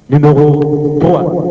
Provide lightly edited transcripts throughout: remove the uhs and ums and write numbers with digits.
Numéro 3.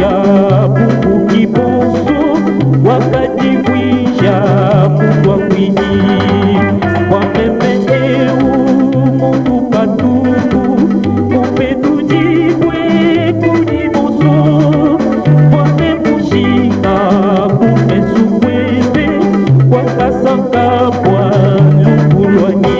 wakatambisha buku kiboso, wakajibwisha kutwa kwinyi kwa memeu Mungu katubu upetujibwe kujiboso wamemushika kumesubwebe wakasangabwa lukulwanyi.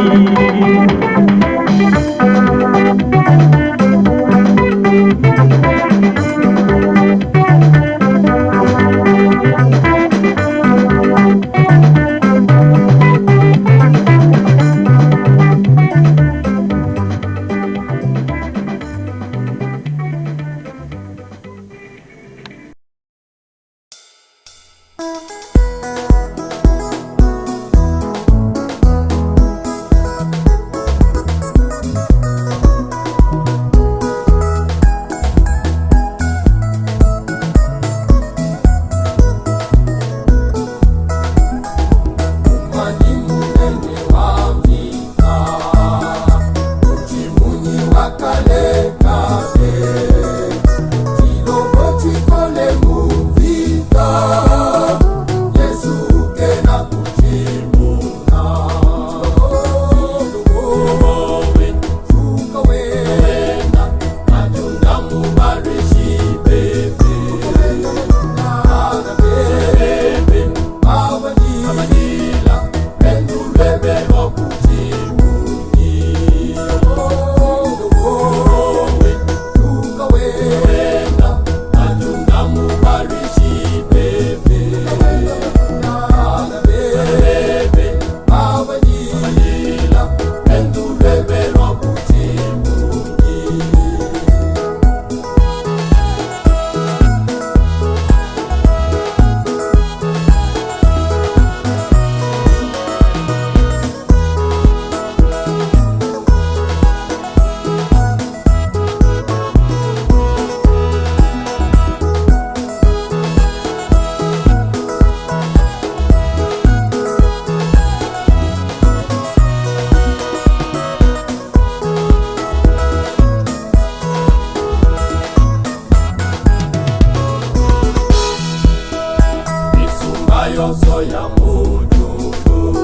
Yoso ya mudugu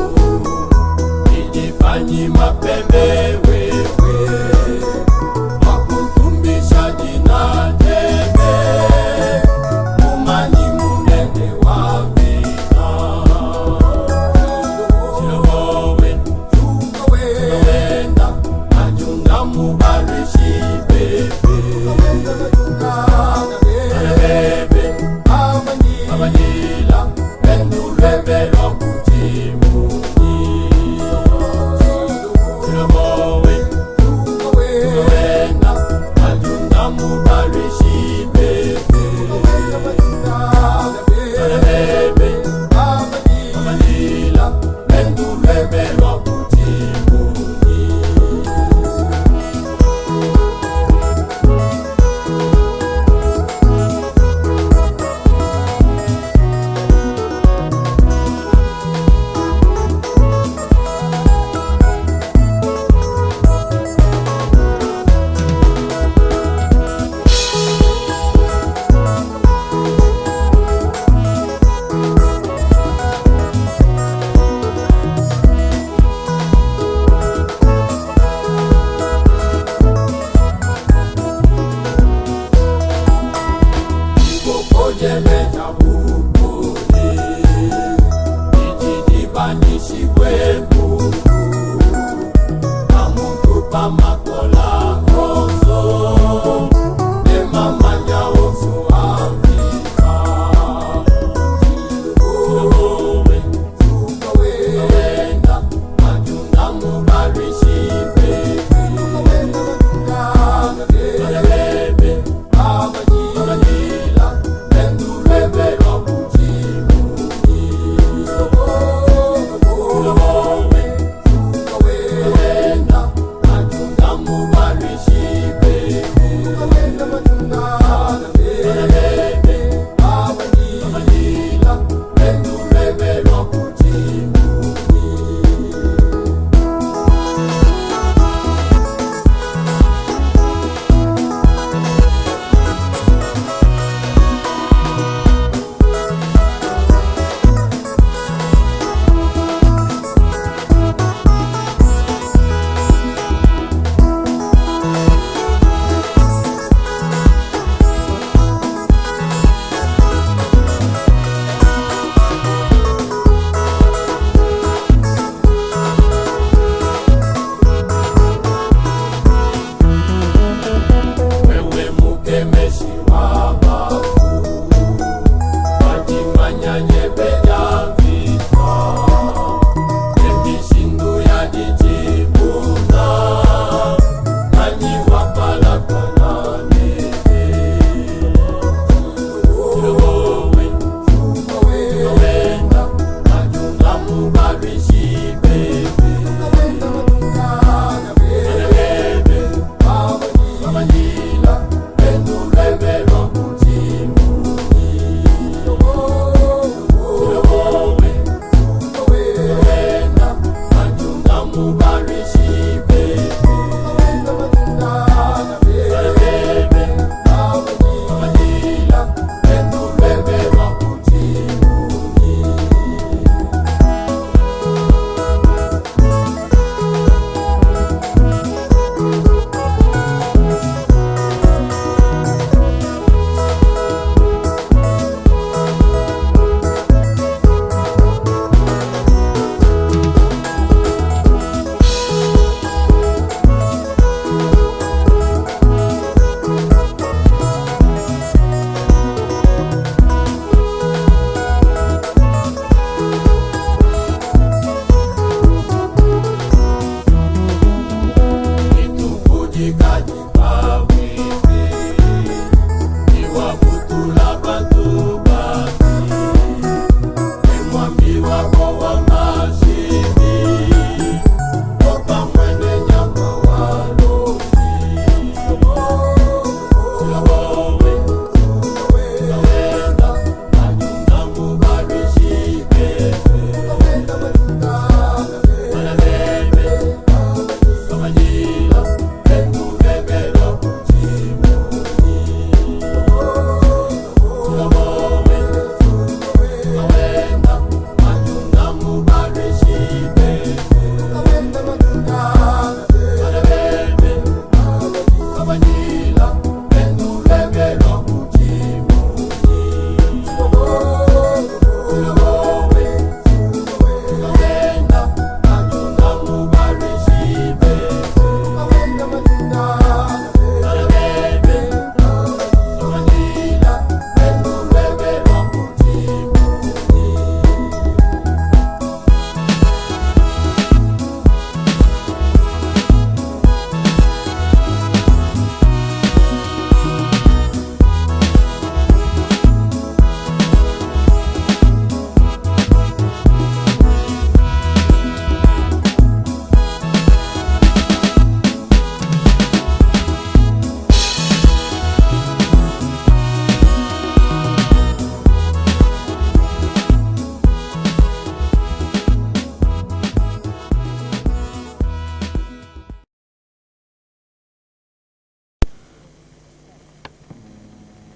ijifanyi mapembe wewe wakutumbisha jina jeme mumani munene wa vita Jehowe tukawenda ajunga mubarishi bebe bebe abanyila Rebelo kutimuni Jehowe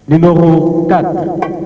Numéro 4.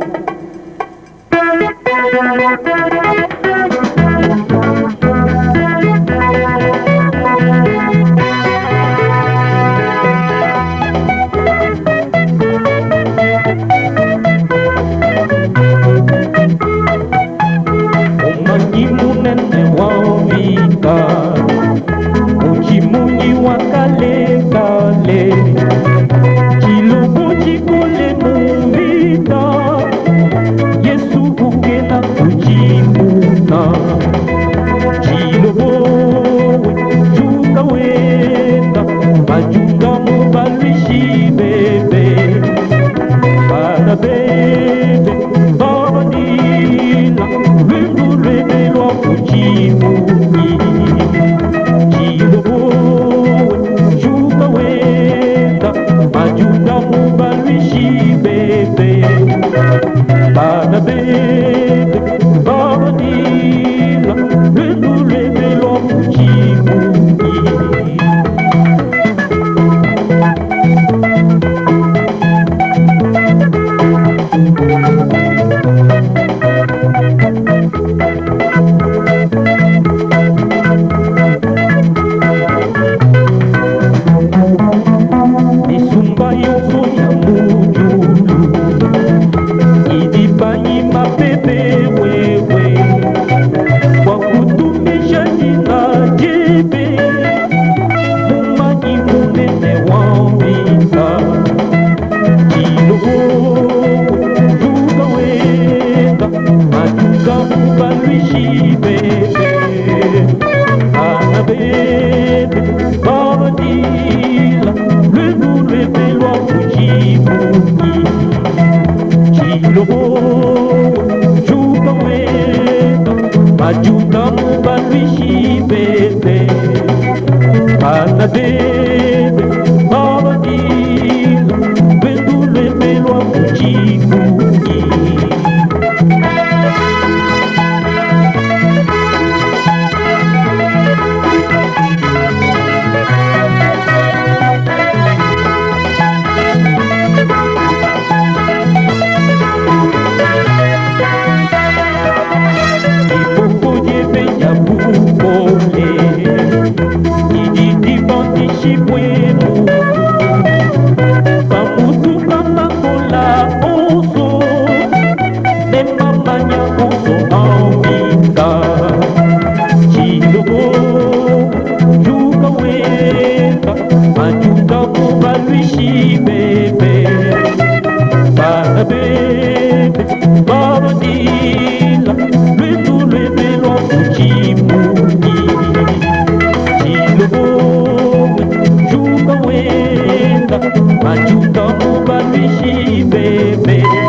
Majuka mubabishi bebe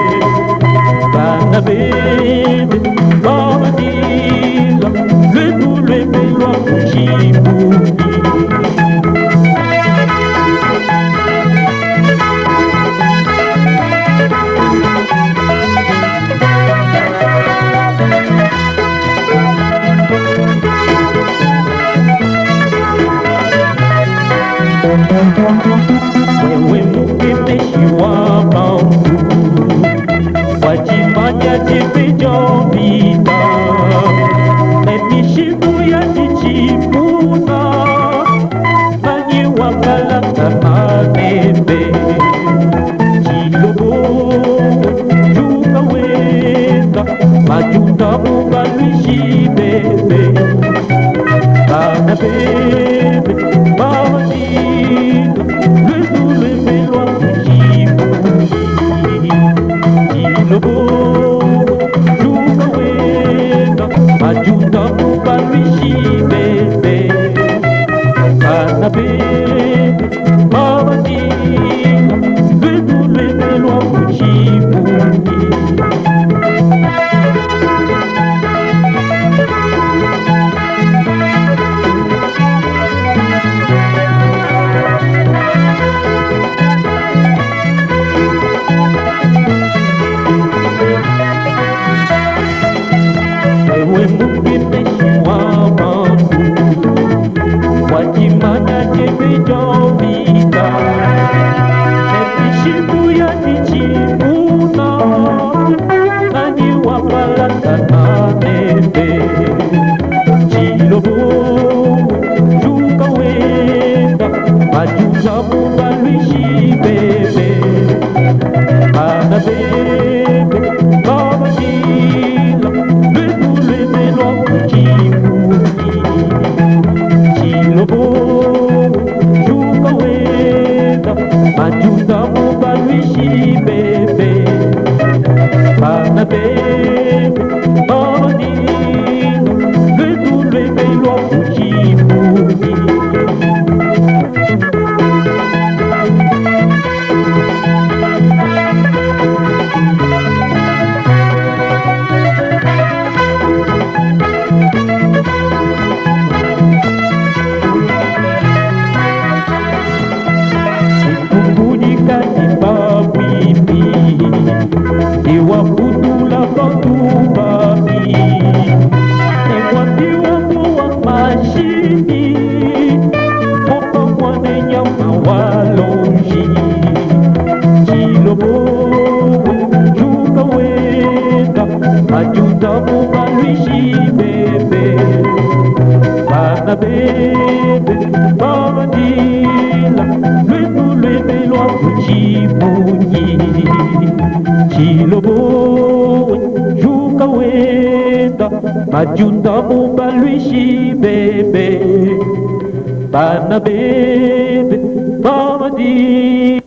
Banabebe, Babadila, le doule belwa kuchibuni. Wewe mukemeshi wa mambo, wajifanya jivijovita, emishimu ya jichipuna, nanyi wakalaka manebe, chilobo, juga wenda, majuta mubalushi bebe, kana bebe, babadila, le doule belwa kuchibuni. Chilobo, juga wenda, majuta mubalushi bebe, kana bebe, babadila, le doule belwa kuchibuni. Wewe mukemeshi wa mambo, wajimanya jivijovita, emishimu ya jichipuna, nanyi wapalaka manebe, chilobo, juga wenda, majuta mubalushi bebe, kana bebe, babadila, le doule belwa kuchibuni. Chilobo, juga wenda, majuta mubalushi bebe, kana bebe, babadila, le doule belwa kuchibuni. Kukunyikani babwipi, iwakutula batubami, ekwatiwa muwa mashini, popa mwane nyama walonji. Chilobo, juga wenda, majuta mubalushi bebe, bana bebe, babadila, le doule belwa kuchibuni. Chilobo, juga wenda, majuta mubalushi bebe, bana bebe, babadila.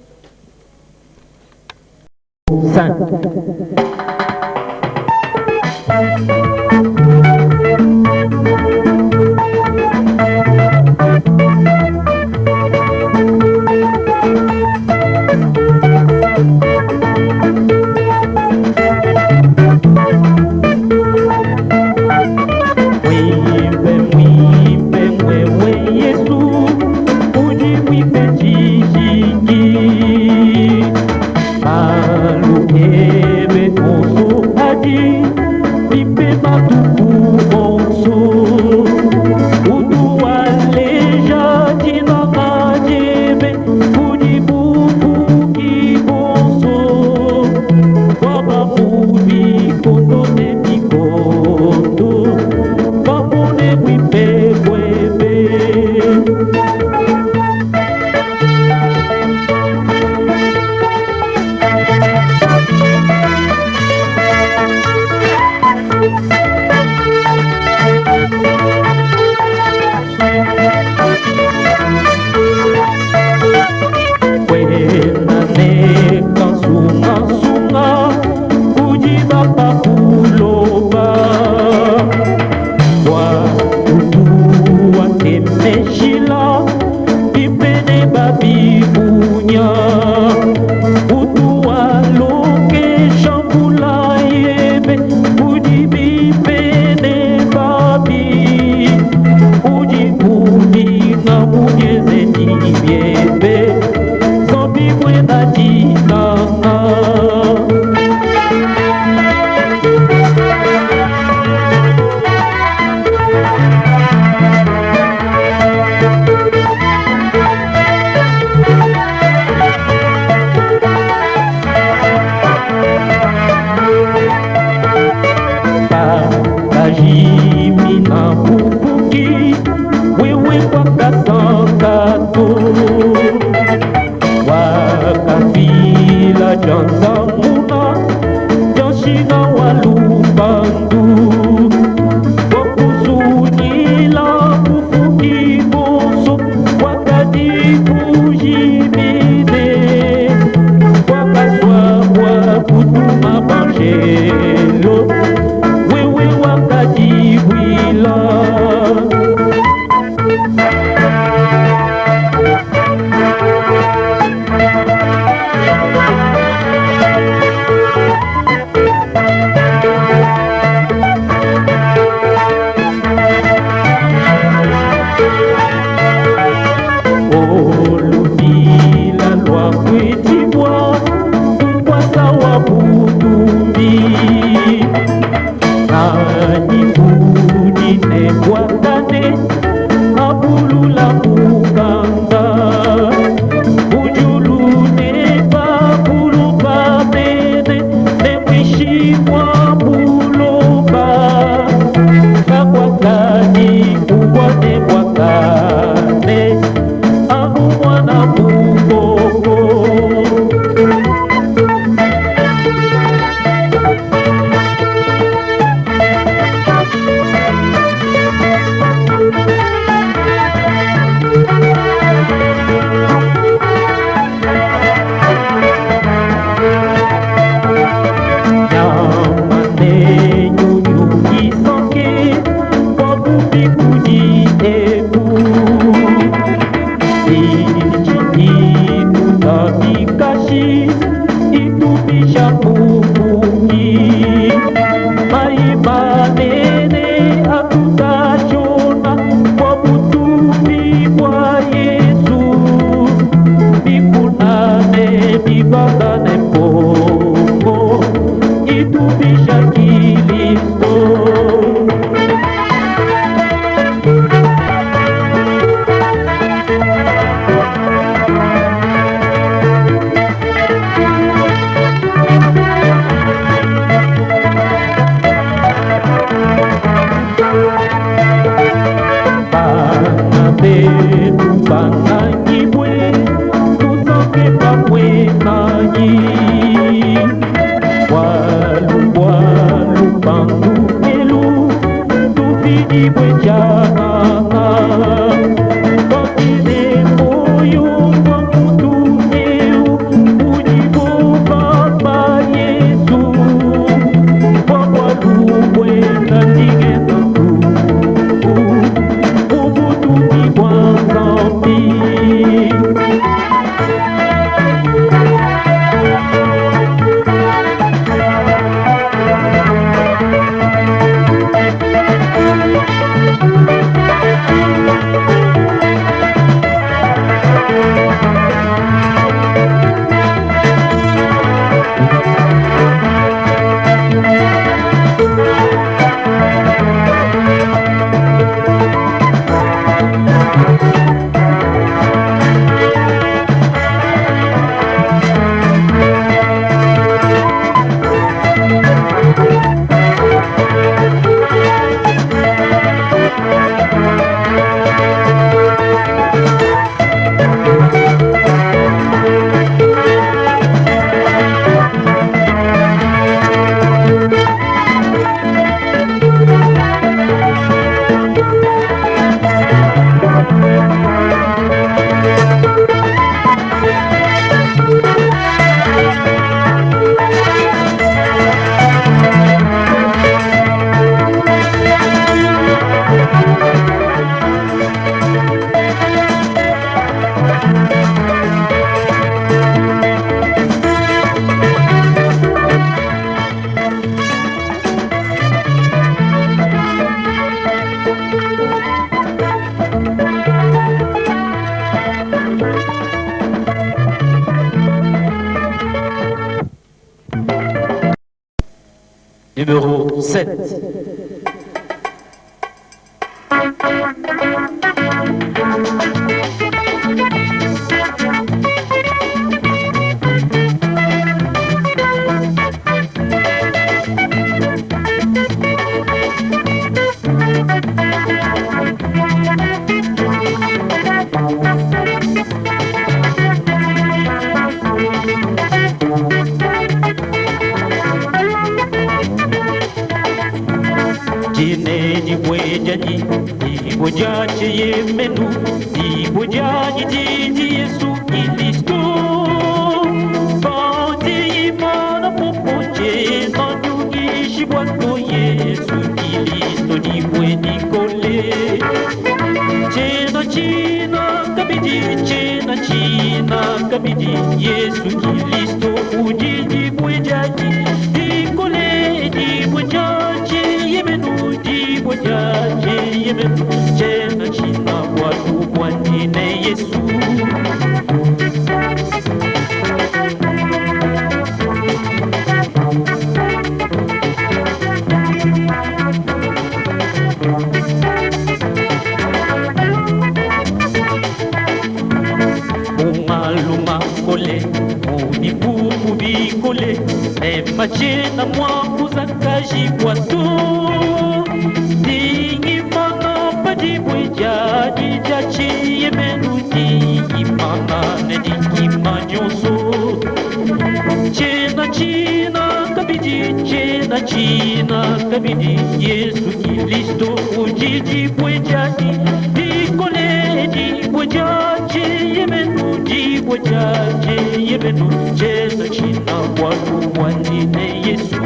Mwimbe, mwimbe, mwewe Yesu, uni mwimbe jijiji. Malukebe onso adi, mwimbe matuku onso. Udu aleja tina kajebe, uni bubu kibonso. Waba mudi kondo ne mikondo, wabone mwimbe kwebe. kutumbisha Kristo. Numéro 7. Dibojaji yemenu, dibojaji jiji Yesu Kristo. Bandi imana popoche na nyungishi bwato Yesu Kristo dibwe nikole. Chena kabidi Yesu Kristo ujiji bwejaji nikole dibojaji yemenu dibojaji yemenu chena watu bwanine Yesu. Machina mwangu za kaji watu dingi mana padi bweja dijachi yemenu dingi mana ne dingi manyoso chena kabidi Yesu Kristo ujiji bweja dikole di bweja yemenu di bweja yemenu chena watu wanine Yesu.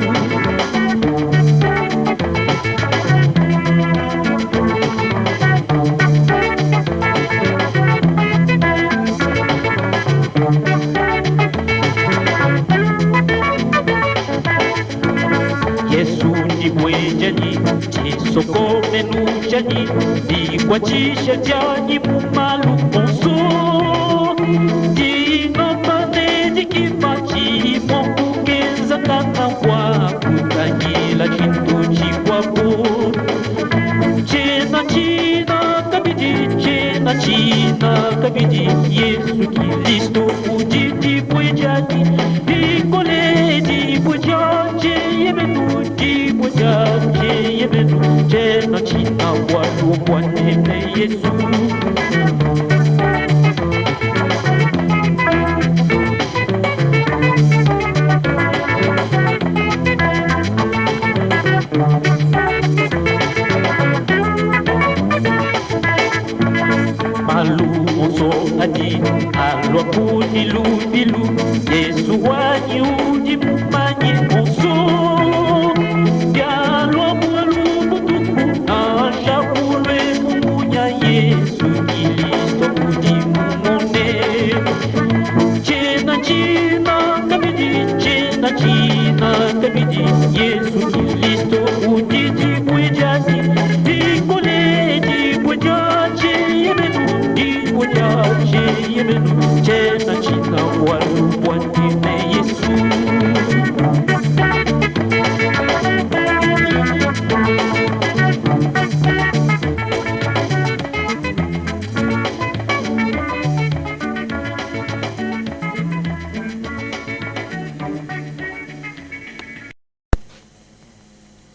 Yesu ni bwejani chisoko menu jani di kwachisha jani mumalu konso di nopane di kifachi mongu genza kaka waku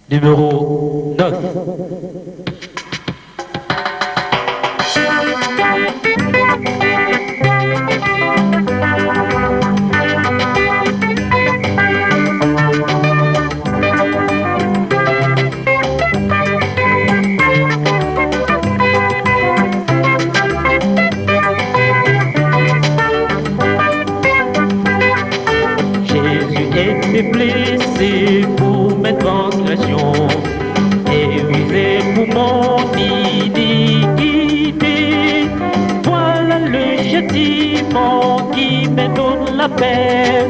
Numéro 9. Jésus était blessé pour mes transgressions et visé pour mon iniquité. Voilà le châtiment qui me donne la paix,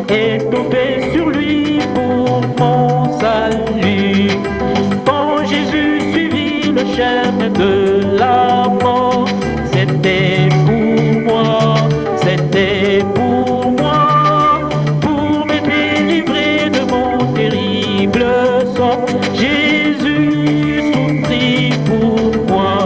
est tombé sur lui pour mon salut. Quand Jésus suivit le chemin de la mort, c'était pour moi, c'était pour moi. Jésus souffrit pour moi.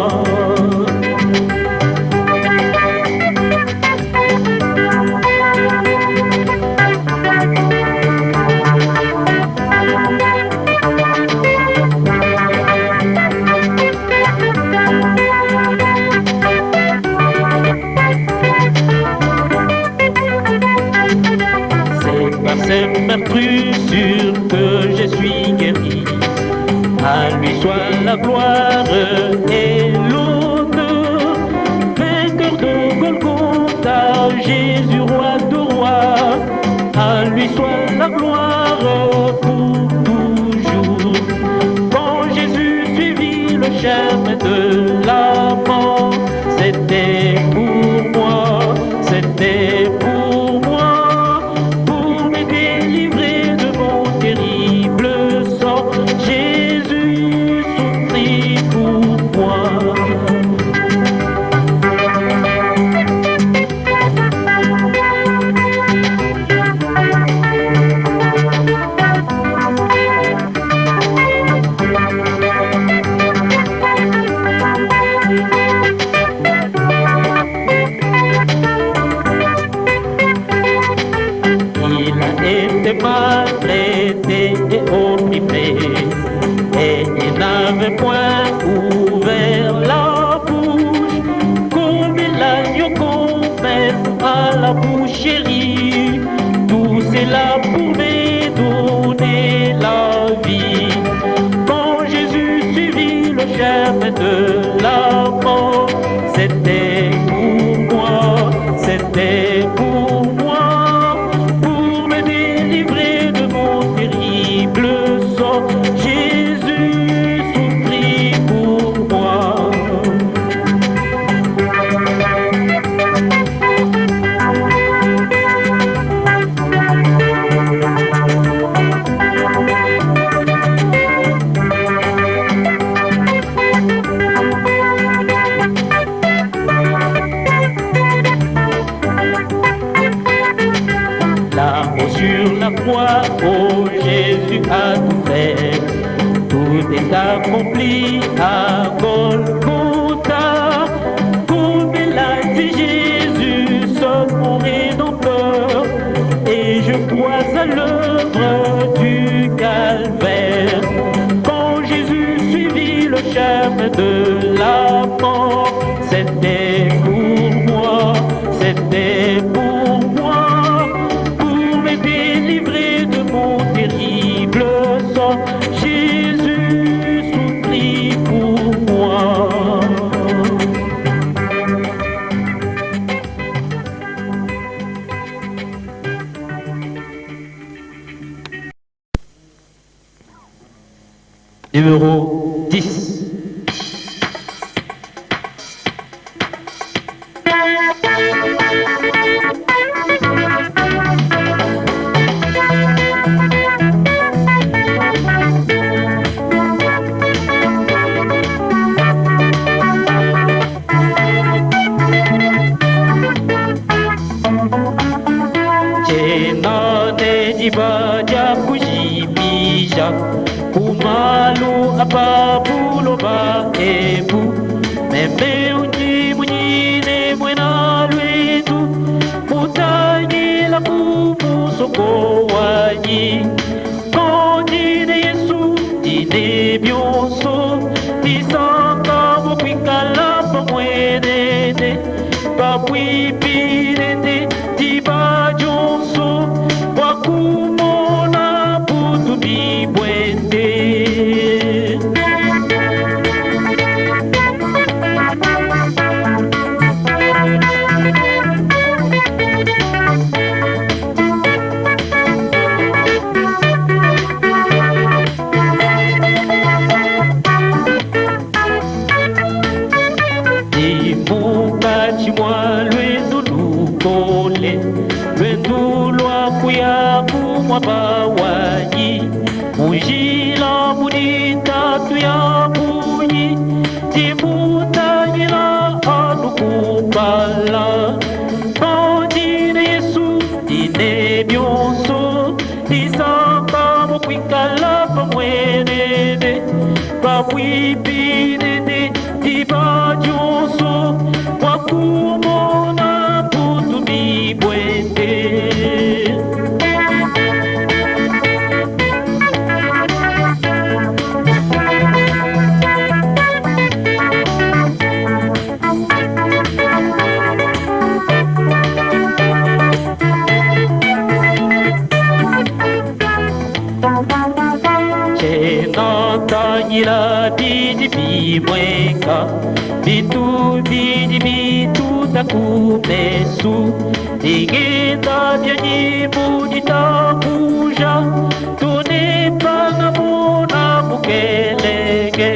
C'est par ses meurtrissures que je suis guéri. À lui soit la gloire et l'honneur, vainqueur de Golgotha, Jésus roi de rois. À lui soit la gloire pour toujours. Quand Jésus suivit le chemin de la mort, c'était pour moi, c'était pour moi, pour me délivrer de mon terrible sort. Jésus souffrit pour moi. Il a été maltraité et opprimé, et il n'avait point ouvert la bouche, comme l'agneau qu'on met à la boucherie. Tout cela pour me donner la vie. Quand Jésus suivit le chemin de la mort, c'était pour moi, c'était pour moi, pour me délivrer de mon terrible sort. Jésus souffrit pour moi. Là-haut sur la croix, oh Jésus a tout fait. Tout est accompli à Golgotha. Comme l'a dit Jésus, sauve mon rédempteur. Et je crois à l'œuvre du Christ. même de la mort. C'était pour moi, c'était pour moi, pour me délivrer de mon terrible sort. Jésus souffrit pour moi. Numéro 10. Ibaja kujibija kumalu apabulo ba ebu meme unji munyine mwena lwetu mutanyila kumusoko wanyi konjine Yesu dine byonso nisanga mukwikala pamwenene papwipirende dibajonso wakumona putubi bwende. Dimuka chimwa lwendu lukole lwendu lwakuya kumwaba wanyi mujila munitatu ya munyi timutanyila anukubala ondine Yesu dine byonso nisamba mukwikala pamwenene papwipinene tibajonso wakumona putubi bwende. Chenantanyila bidi bimwenga bitu bidi bitu takumesu digenda byanyi buditakuja tunipanga muna mukelenge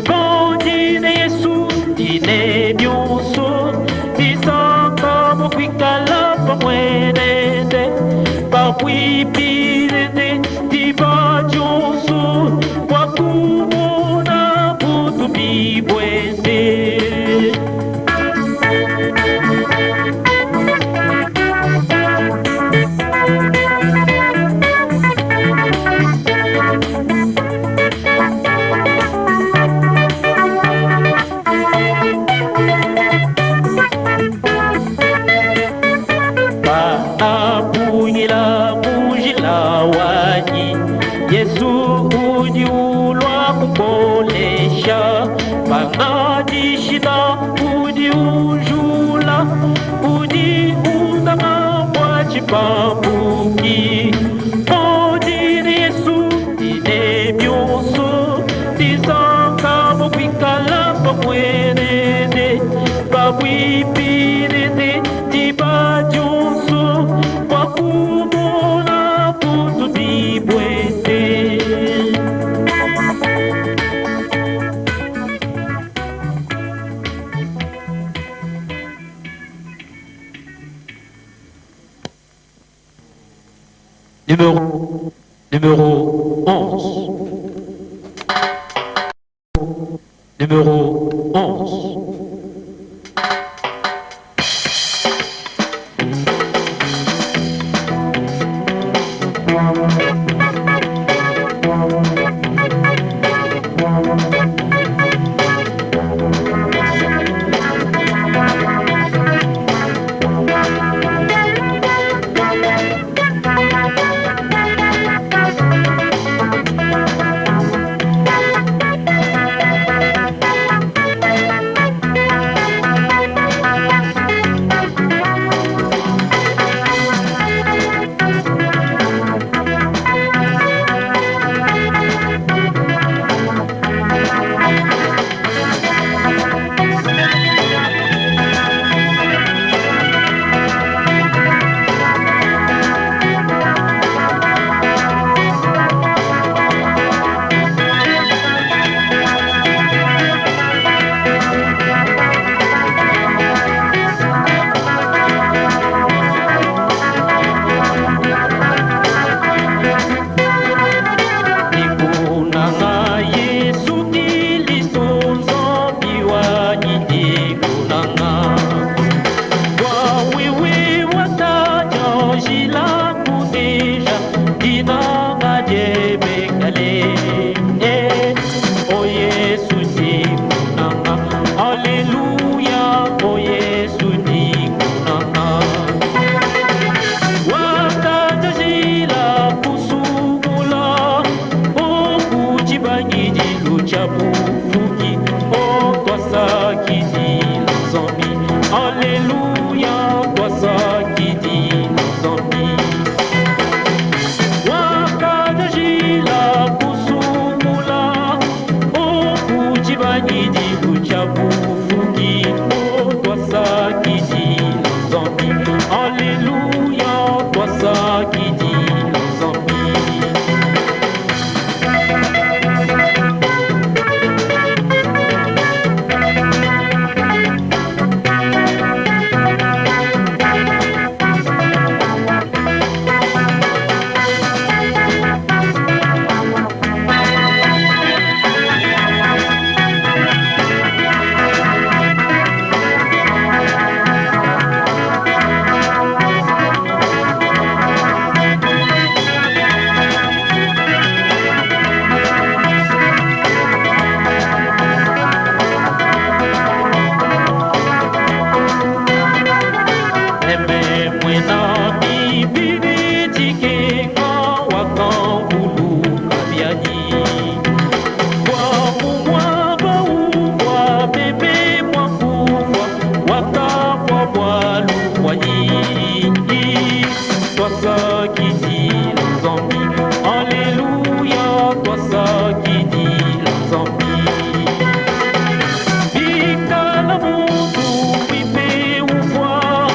kondine Yesu dine byonso nisanga mukwikala pamwenende papwipirende tibajonso wakumona putubi bwende. Panapunyila mujila wanyi Yesu ujiulwa kupolesha panadishila ujiujula ujiundama mwachipambuki odine Yesu dine byonso tisanga mukwikala pamwenene papwipirene tibajonso wakumona putubi bwende. Numéro 11. Numéro 11. Oh Yesu sikunanga, Alleluia, oh Yesu nikunanga. Watajajila kusumula, oh kujibanyiji luchabufuki, oh twasakidila zomi, Alleluia, twasakidila zomi. Wakajajila kusumula, oh kujibanyiji luchabufuki, oh twasakidila zomi, Alleluia, twasakidila zomi. Alleluia, twasakidila zomi. Bikala mutu wipe ufwa,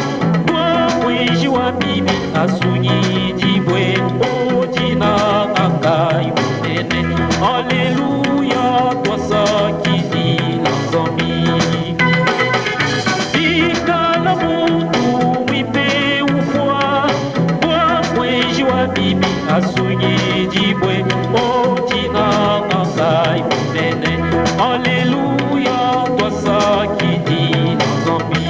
kwa mweji wa bibi asunyi jibwe, o jina akai munene. Alleluia, twasakidila zomi.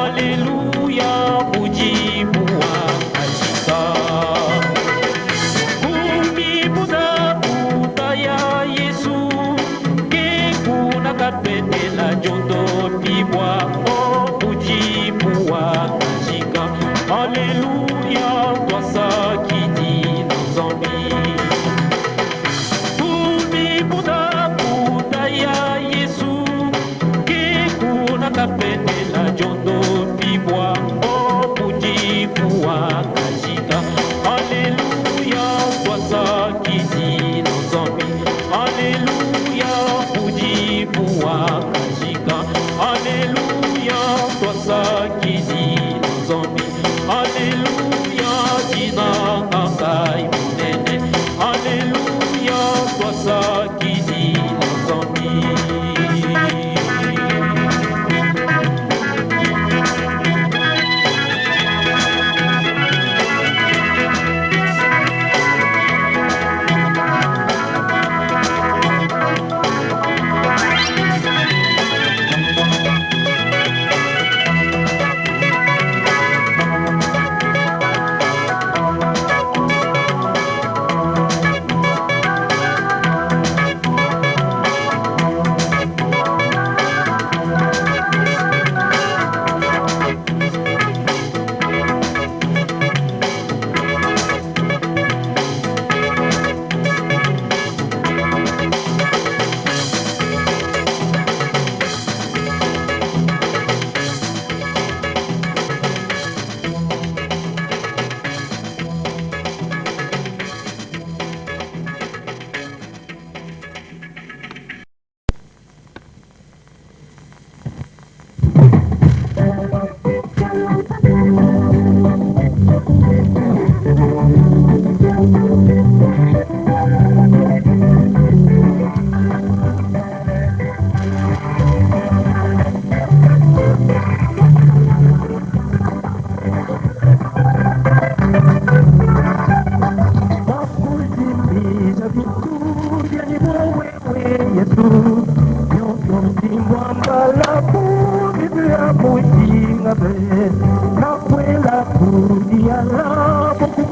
Alleluia, mujibu wa kajika. Kumibuda kutaya Yesu, kekuna katwetela jondo pibwa, o mujibu wa kajika. Alleluia, twasakidila zomi. Kumibuda kutaya Yesu, kekuna katwetela jondo pibwa, o mujibu wa kajika. Alleluia, twasakidila zomi. Alleluia, mujibu wa kajika. Alleluia, twasakidila zomi. Alleluia, jina akai munene. Alleluia, twasakidila zomi.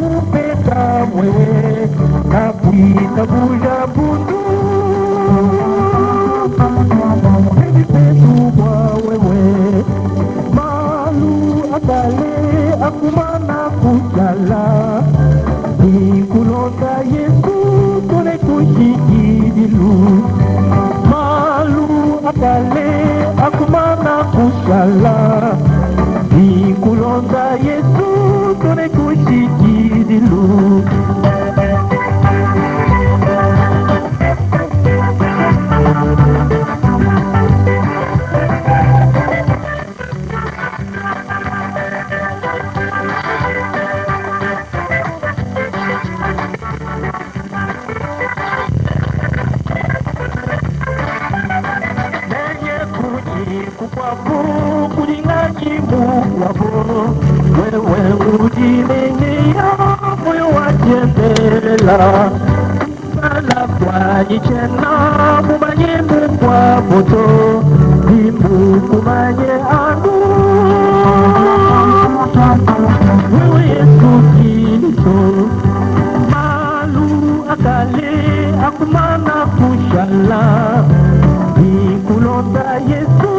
kupenda mwewe na kuita Mbujimayi. Petu kwa wewe malu akale akumana kujala ikulonda Yesu kone kushikidilu malu akale akumana kujala ikulonda Yesu kone kushikidilu. Wewe ujimenyea moyo wajembela Mbala kwa jichena mumanye mukwa moto Dimbu kumanye angu Wewe Yesu Kristo Malu akale akumana kushala Ikulonda Yesu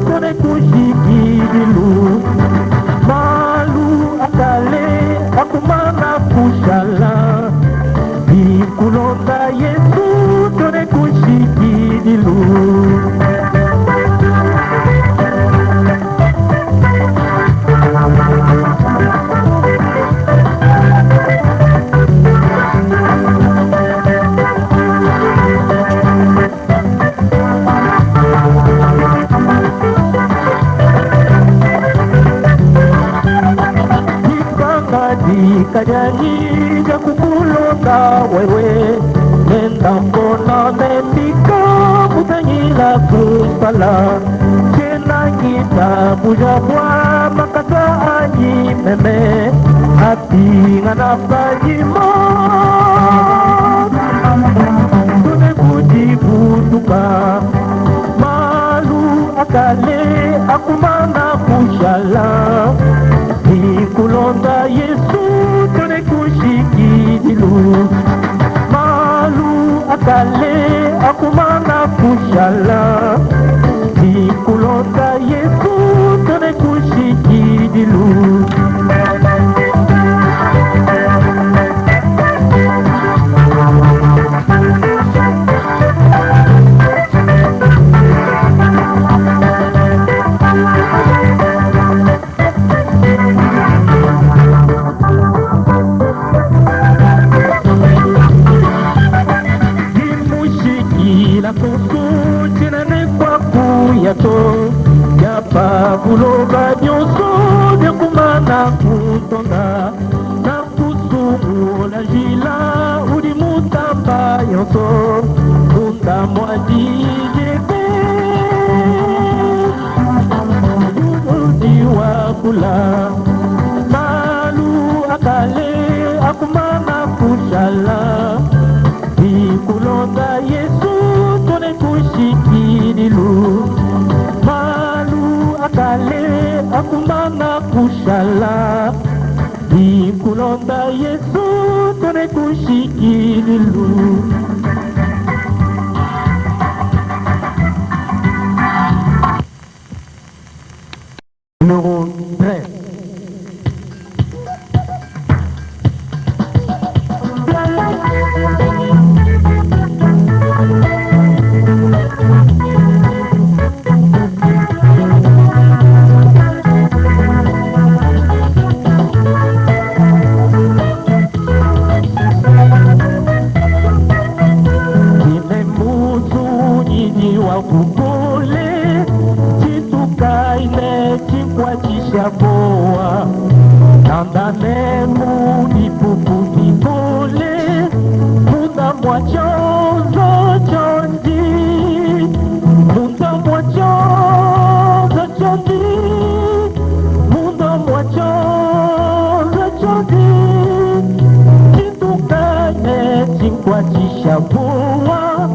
kone kushikidilu malu akale akumana kushala ikulonda Yesu kone kushikidilu. Kajanja kukulonda wewe nenda mbona nendika mutanyila kusala Chena kita Mbujimayi makata anyi meme Api ngana fajima Tune kujibutuka Malu akale akumana kushala Ikulonda Yesu kone kushikidilu malu akale akumana kushala ikulonda Yesu kone kushikidilu. Yapa kuloba nyonso byakumana kutonda na kusumula jila udi mutamba yonso munda mwadijebe udi wakula malu akale akumana kushala ikulonda Yesu kone kushikidilu malu akale akumana kushala ikulonda Yesu kone kushikidilu. Numéro 13. Kukule chitukaine chikwachisha boa nandane mudi pupu kikule muda mwachonzo chondi muda mwachonzo chondi muda mwachonzo chondi chitukaine chikwachisha boa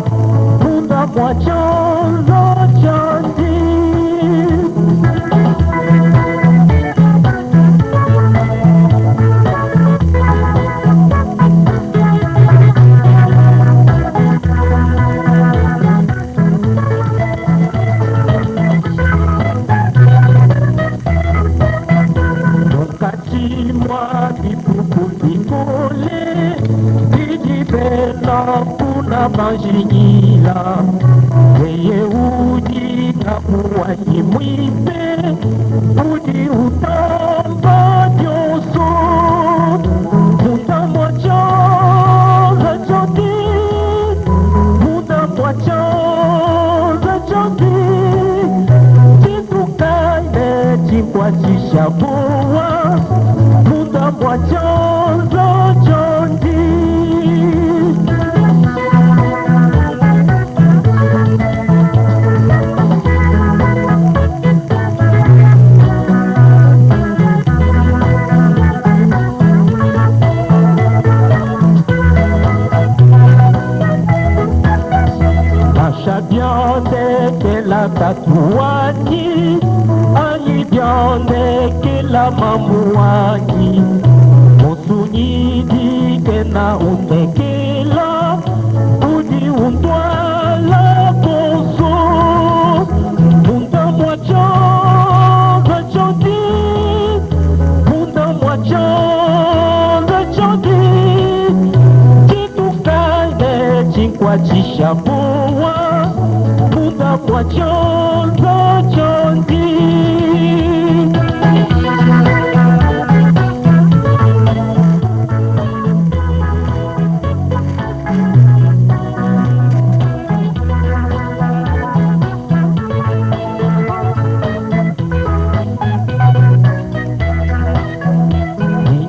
muda mwachonzo chondi. mwa bipukupikole Dijibela kuna manjinyila Weye udi na muwanyi mwipe Udi utamba dioso Muda mwacha rajoti Muda mwacha rajoti Jitukaine jingwachisha buwa Muda mwacha rajoti la tatuaji Ani bione ke la mamuaji Musunyi di ke na unekela Udi undwala koso Munda mwacha rachodi Munda mwacha rachodi Kitu kaine chinkwa chishabuwa Kwa chonzo chondi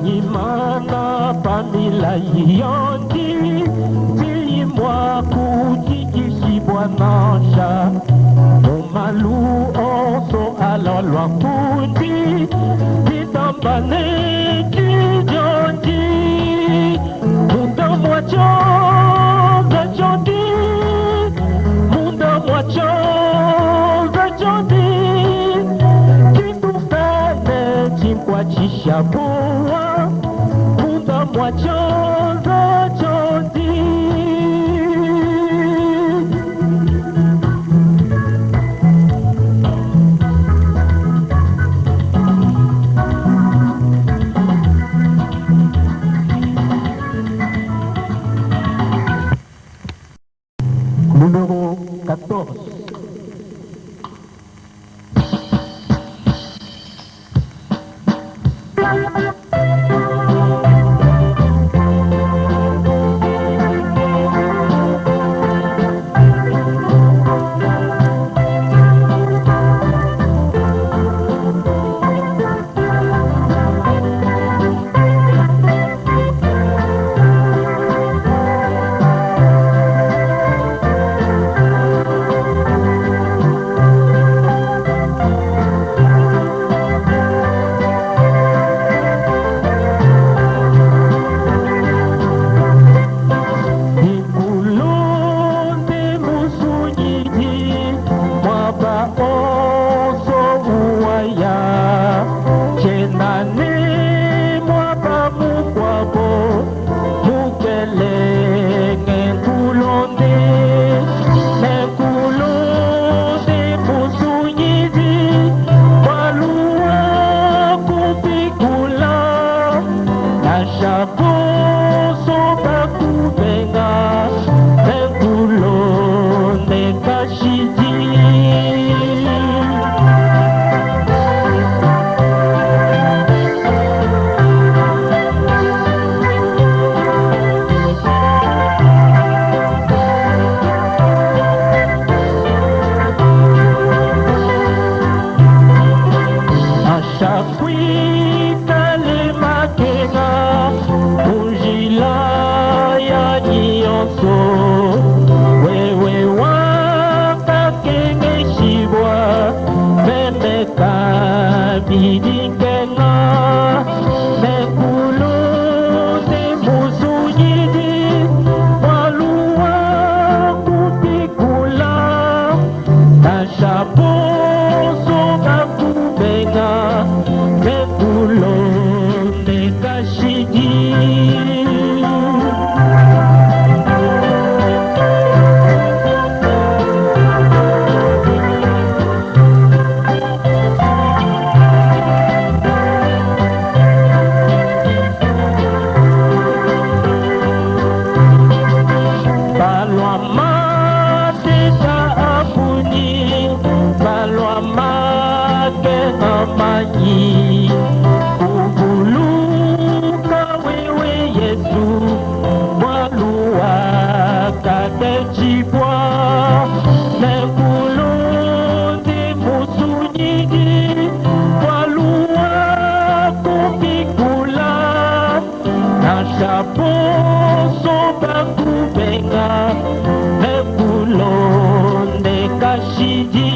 Ninyimana pamila yondi Tilimwa kujikishibwa nasha Malu oso alalwa pundi Ditambane kijonji Munda mwacho zachondi Munda mwacho zachondi Kitufane chimpwa chishabuwa Munda mwacho zachondi Numéro 14. Tachapo soba kubenga Mekulonde kashidi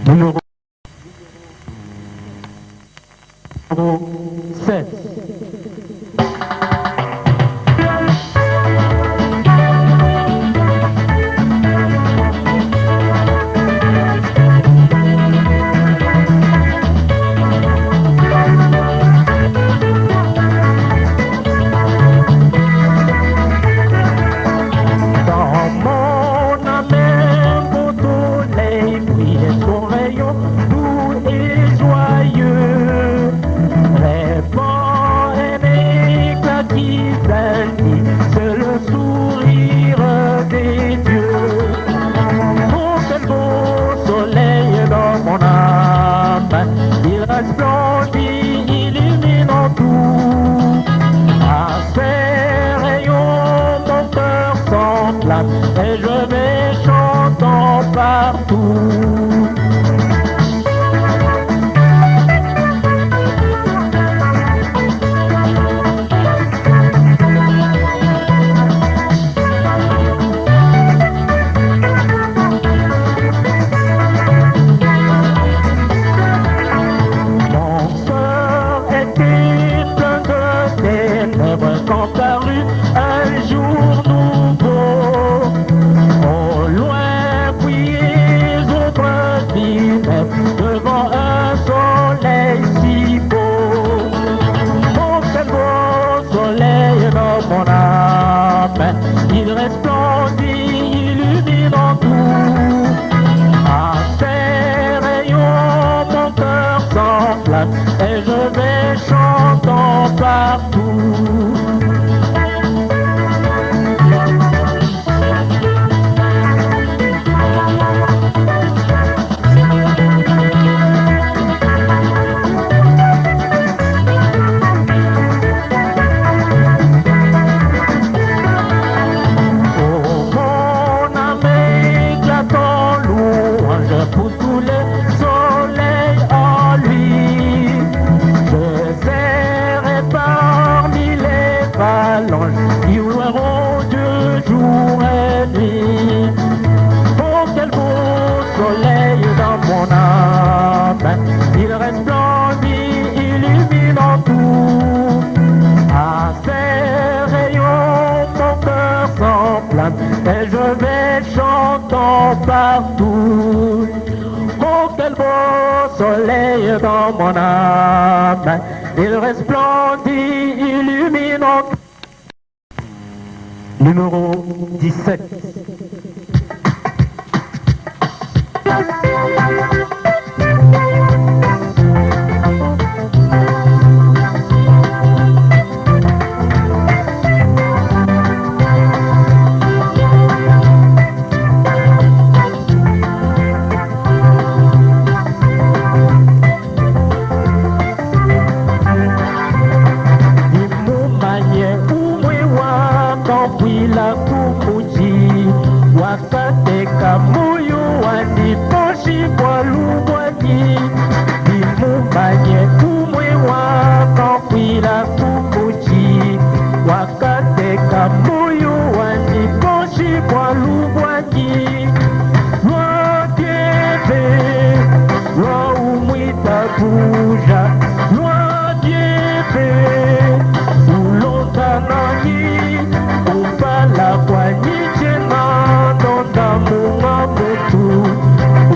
Numéro 7. Et je vais chantant partout. Mon cœur était plein de ténèbres quand parut un jour nouveau. Au loin brillait l'ombre funèbre devant un soleil si beau. Mon quel beau soleil dans mon âme, il resplendit, illuminant tout. À ses rayons mon cœur s'enflamme et je vais chantant partout. Pour tous les soleils en lui, je serai parmi les phalanges qui loueront Dieu jour et nuit. Oh quel beau soleil dans mon âme, il resplendit, illuminant tout. À ses rayons mon cœur s'enflamme et je vais chantant partout. Oh quel beau soleil dans mon âme, il resplendit, illuminant. Numéro 17. La kukuji wakateka moyo waniposhi kwa lubwani imumanye kumwe wakakwila kukuji wakateka Moyo wanikoshi kwa lubwaki Lwadiebe Lwa umwita buja Lwadiebe Ulonda nani Upala kwa niche na Nonda munga mutu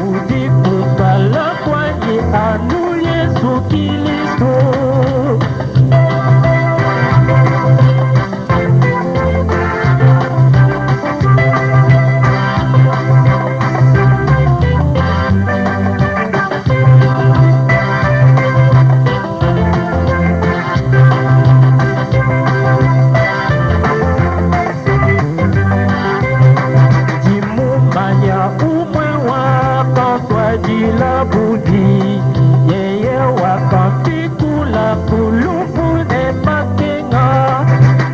Udi kupala kwa ni anu Yesu Kilisto Jila budi yeye wakafikula kulufu emakenga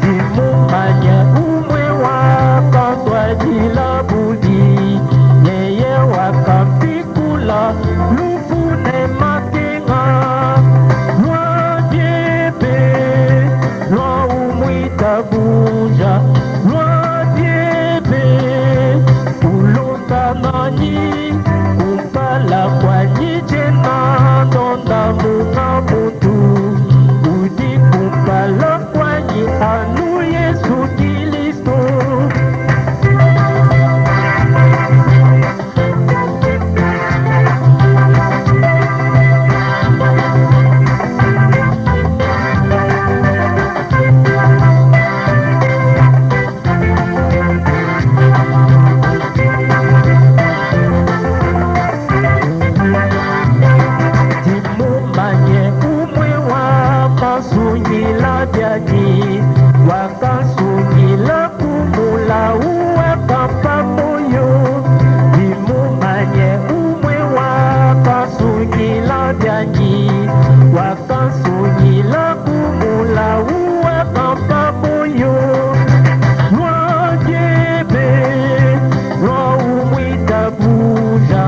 dimumanya umwe wakatwa jila budi yeye wakafikula lufu emakenga lwa diebe lwa umwita buja lwa diebe ulonda nani la kwa niche na ndonda munga mutu Udi kumpala kwa ni anu Yesu Kilisto wakasungila kumula uwakapa moyo dimumanye umwe wakasungila byanyi wakasungila kumula uwakapa moyo lwadiebe lwa umwita buja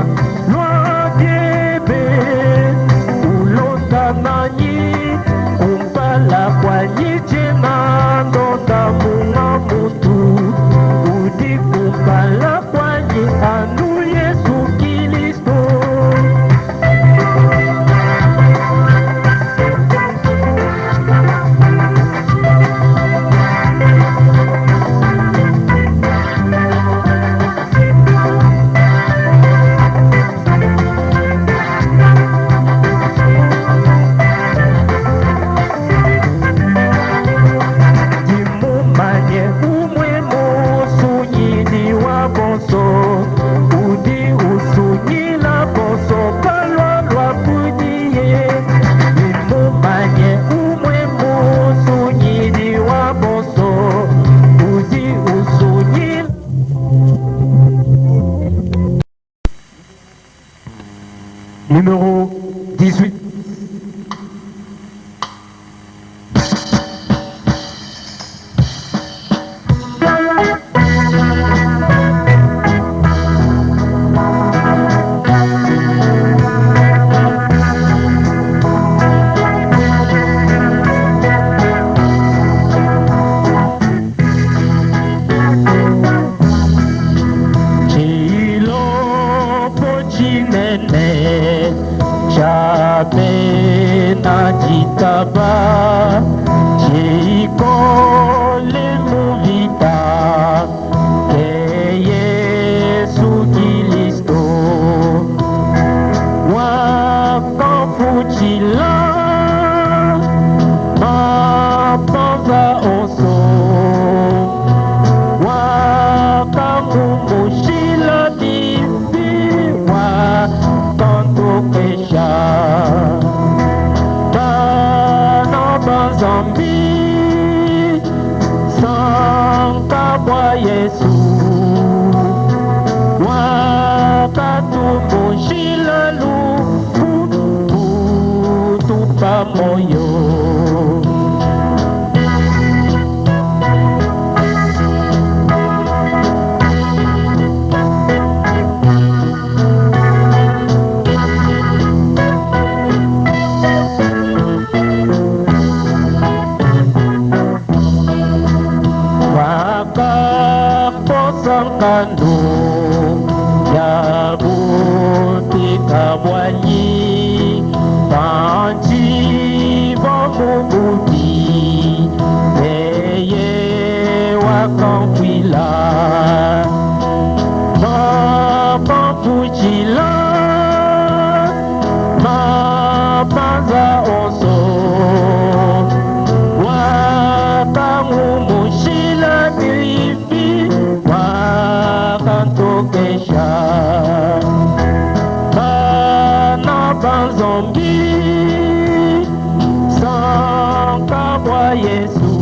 lwadiebe ulonda nanyi kumpala kwa niche na ndonda munga mutu Udi kumpala kwa ni anu Yesu Kilisto Numéro 18. Najitaba Chikole muvita Ke Yesu Kilisto Wakafuchila Mapanza oso Wakamumushila dipi Wakantokesha NZAMBI Sanka kwa Yesu Wakatumbushila lufu Tupa moyo sangkano ya butika bwanyi banji bomubuti eye wakamwila mapampuchila mapanza oso wakamumushila bibi wakantokesha bana banzombi sankabwa Yesu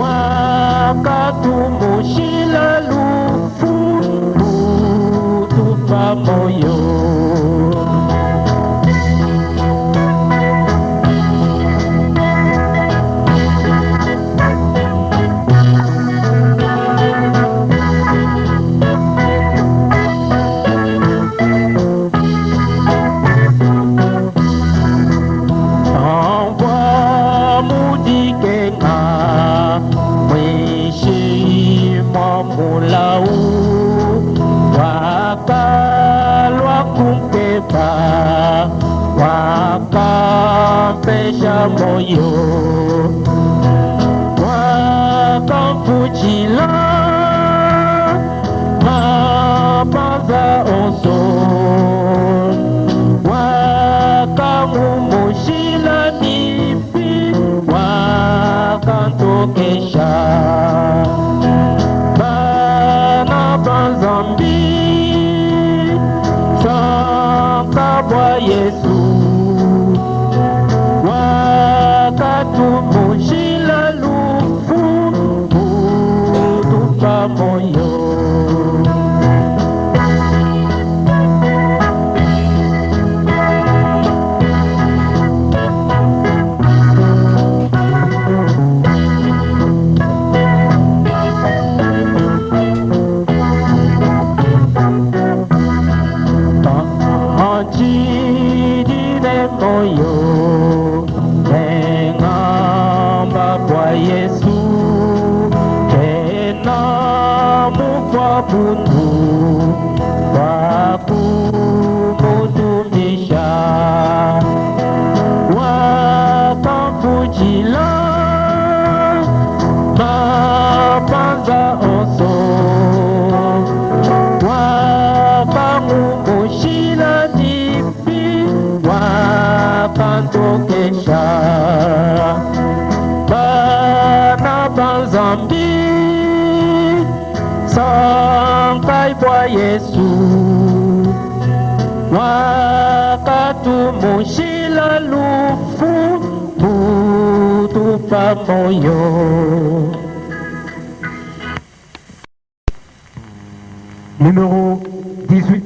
wakatumushila lufu utupa moyo wakampesha moyo wakampuchila mapanza oso wakamumushila bibi wakantokesha bana banzambi sankabwa Yesu wakatumushila lufu utupa moyo moyo nengamba kwa Yesu tena mukwa bundu wakumutumisha wakampuchila mapanza oso wakamumushila dipi wakantokesha bana banzambi sankaibwa Yesu wakatumushila lufu utupa moyo. Numéro 18.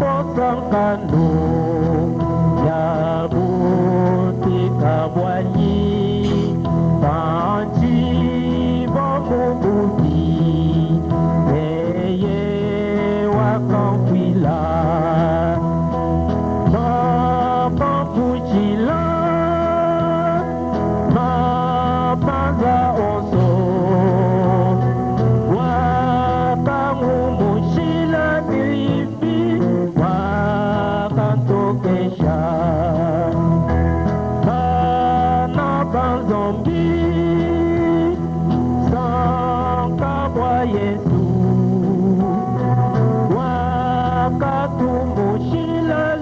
Wakapotangkano ya mushila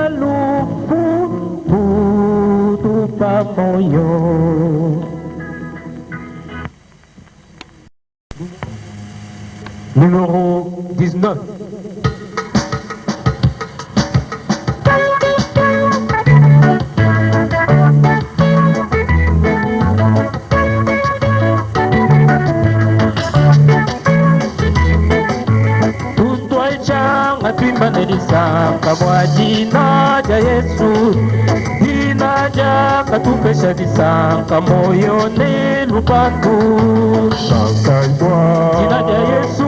lufu tupa moyo. Numéro 19. Kwa jina ja Yesu, jina ja katupesha visanka moyoni lupatu. Jina ja Yesu,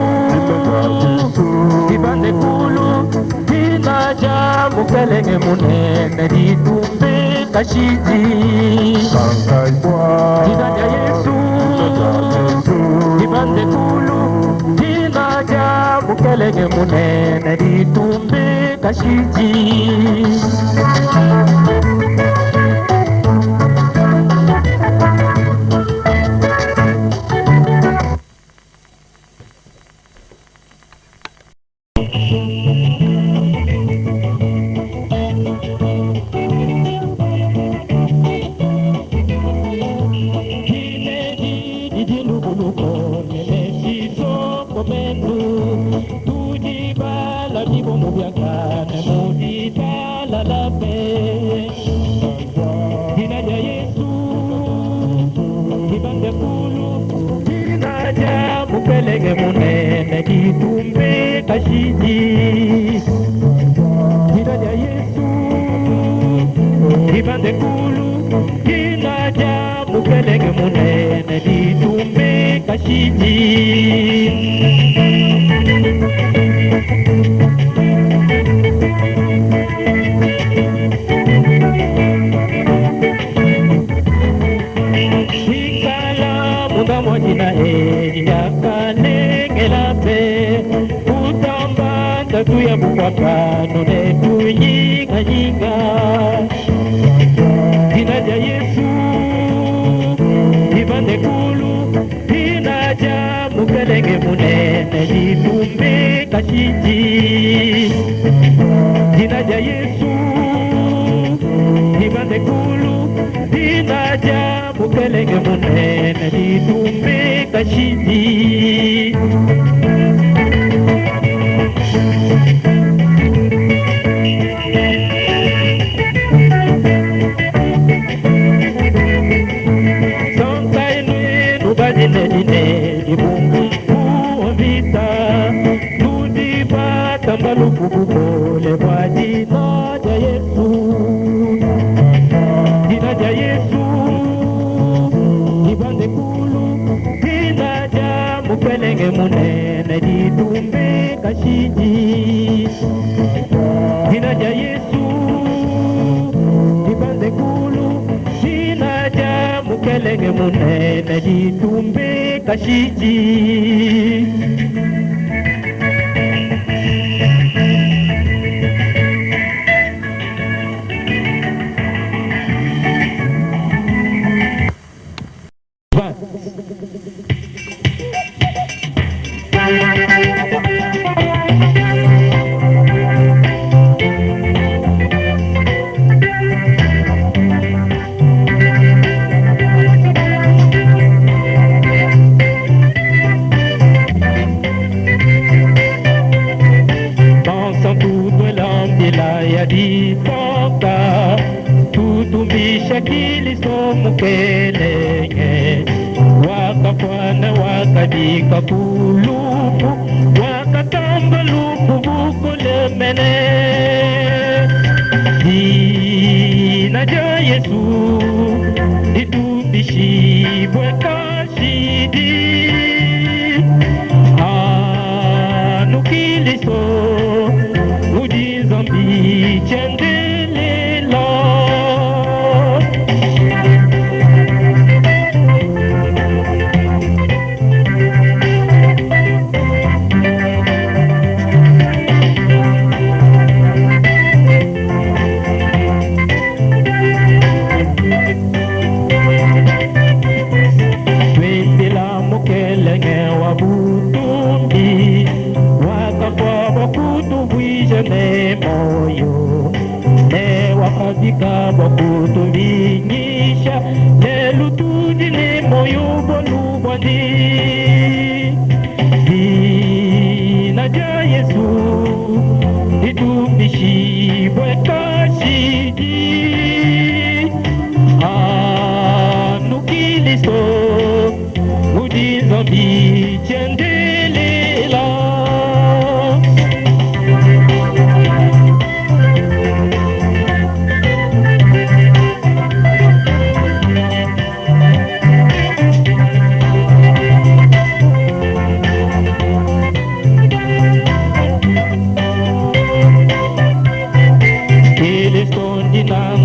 kibande kulu, jina ja mukelenge munene litumbe kashiji. Jina ja Yesu, kibande kulu, jina ja mukelenge munene litumbe kashiji. Pelege munene kitumbe kashiji. Jina ja Yesu, kibande kulu, jina ja pelege munene kitumbe kashiji. Ikala muda mojina tuya bukwaka nune tunyinga nyinga. Jina ja Yesu, kibande kulu, jina ja mukelenge munene litumbe kashiji. Jina ja Yesu, kibande kulu, jina ja mukelenge munene litumbe mukelenge munene ditumbe kashiji Hinaja Yesu Dibande kulu Hinaja mukelenge munene ditumbe kashiji Kutumbisha kiliso mukelenge wakafwana wakadika kulupu wakatamba lupu bukulemene Dinaja Yesu ditumbishi bwekashidi Anu kiliso Udi zambi chendelela Twendela mukelenge wabutumbi wakafwa bakutubwije nemoyo ne wakafika bakutubinyisha ne lutudi nemoyo bolubwandi Dinaja Yesu ditumbishi bwekashidi Anukiliso udizambi chendelela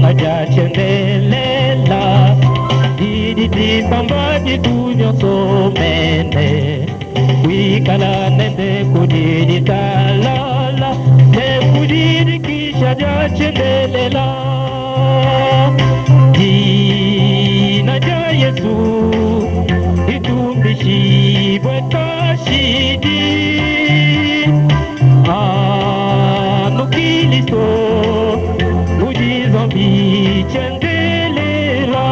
Ngaja chendelela Didi pamba ditunyo somene Wikala nende kudidi talala Ne kudidi kisha ja chendelela Dinaja Yesu Ditumbishi bwekashidi Anukiliso Zambi chendelela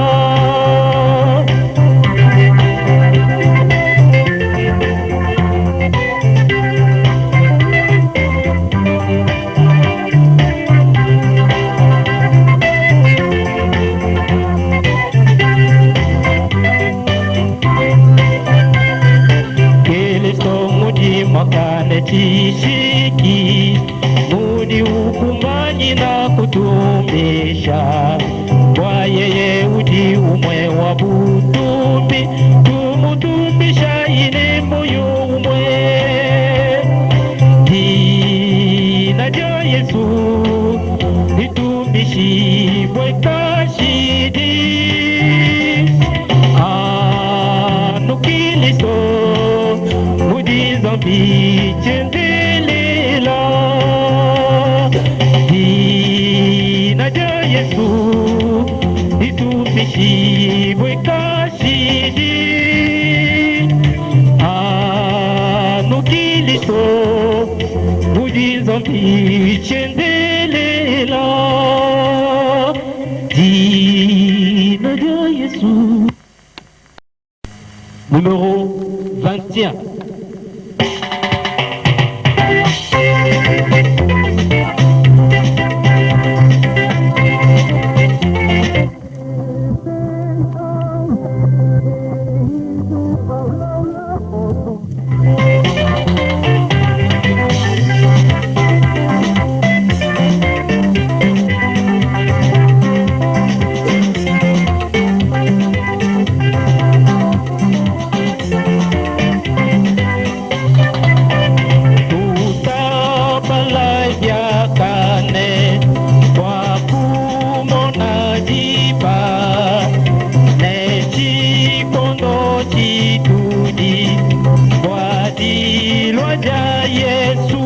Kiliso Mbujimakane chishiki Mudi ukumanyi na kutumbisha Kwa yeye udi umwe wa butumbi Tumutumbisha ine moyo umwe Dinaja Yesu ditumbishi bwekashidi Anukiliso Mudi zambi chendelela Dinaja Yesu ditumbishi bwekashidi Anukiliso Mudi zambi chendelela Dinaja Yesu Numéro 21 bilwa ja Yesu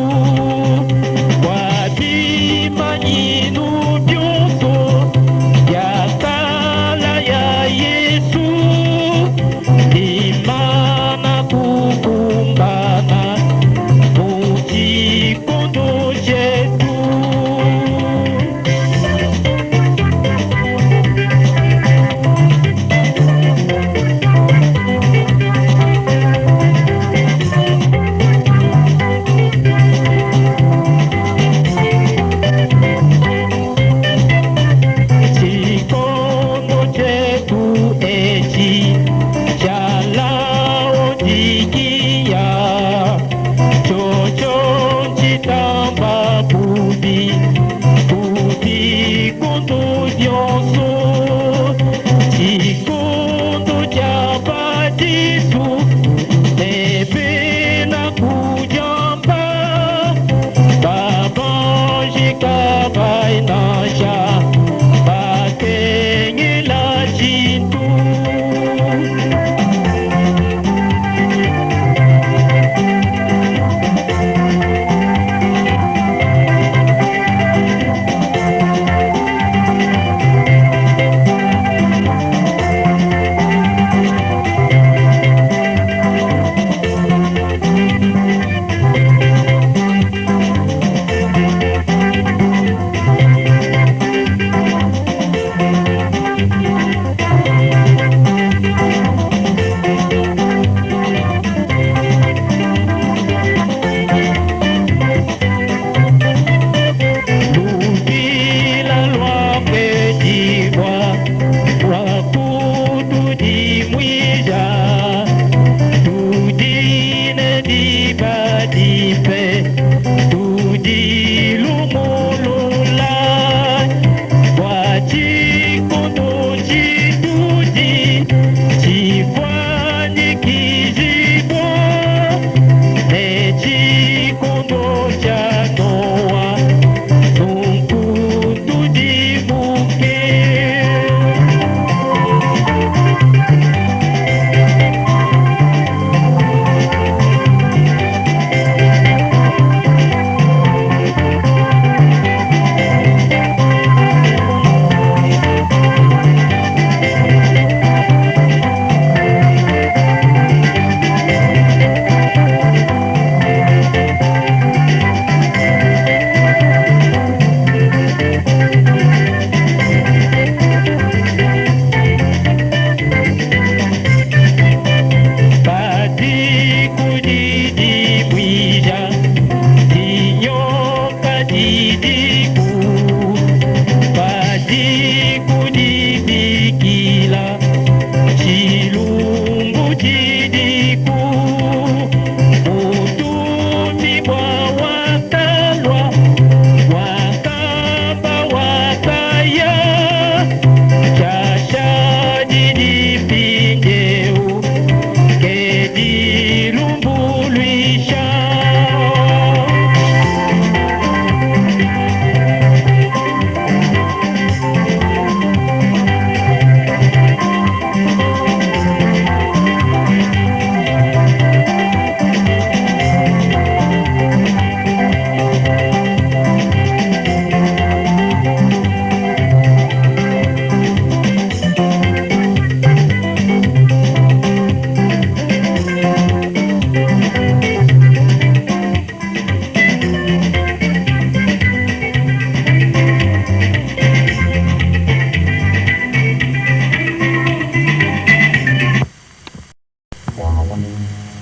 wabimanyi byonso yakala ya Yesu imana kukumbana mukikondo chetu.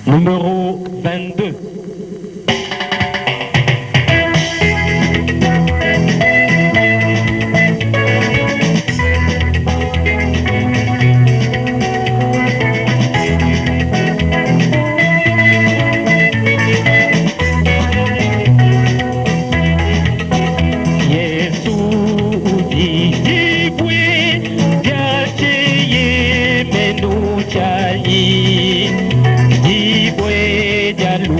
Numéro 22. Dibwe jalu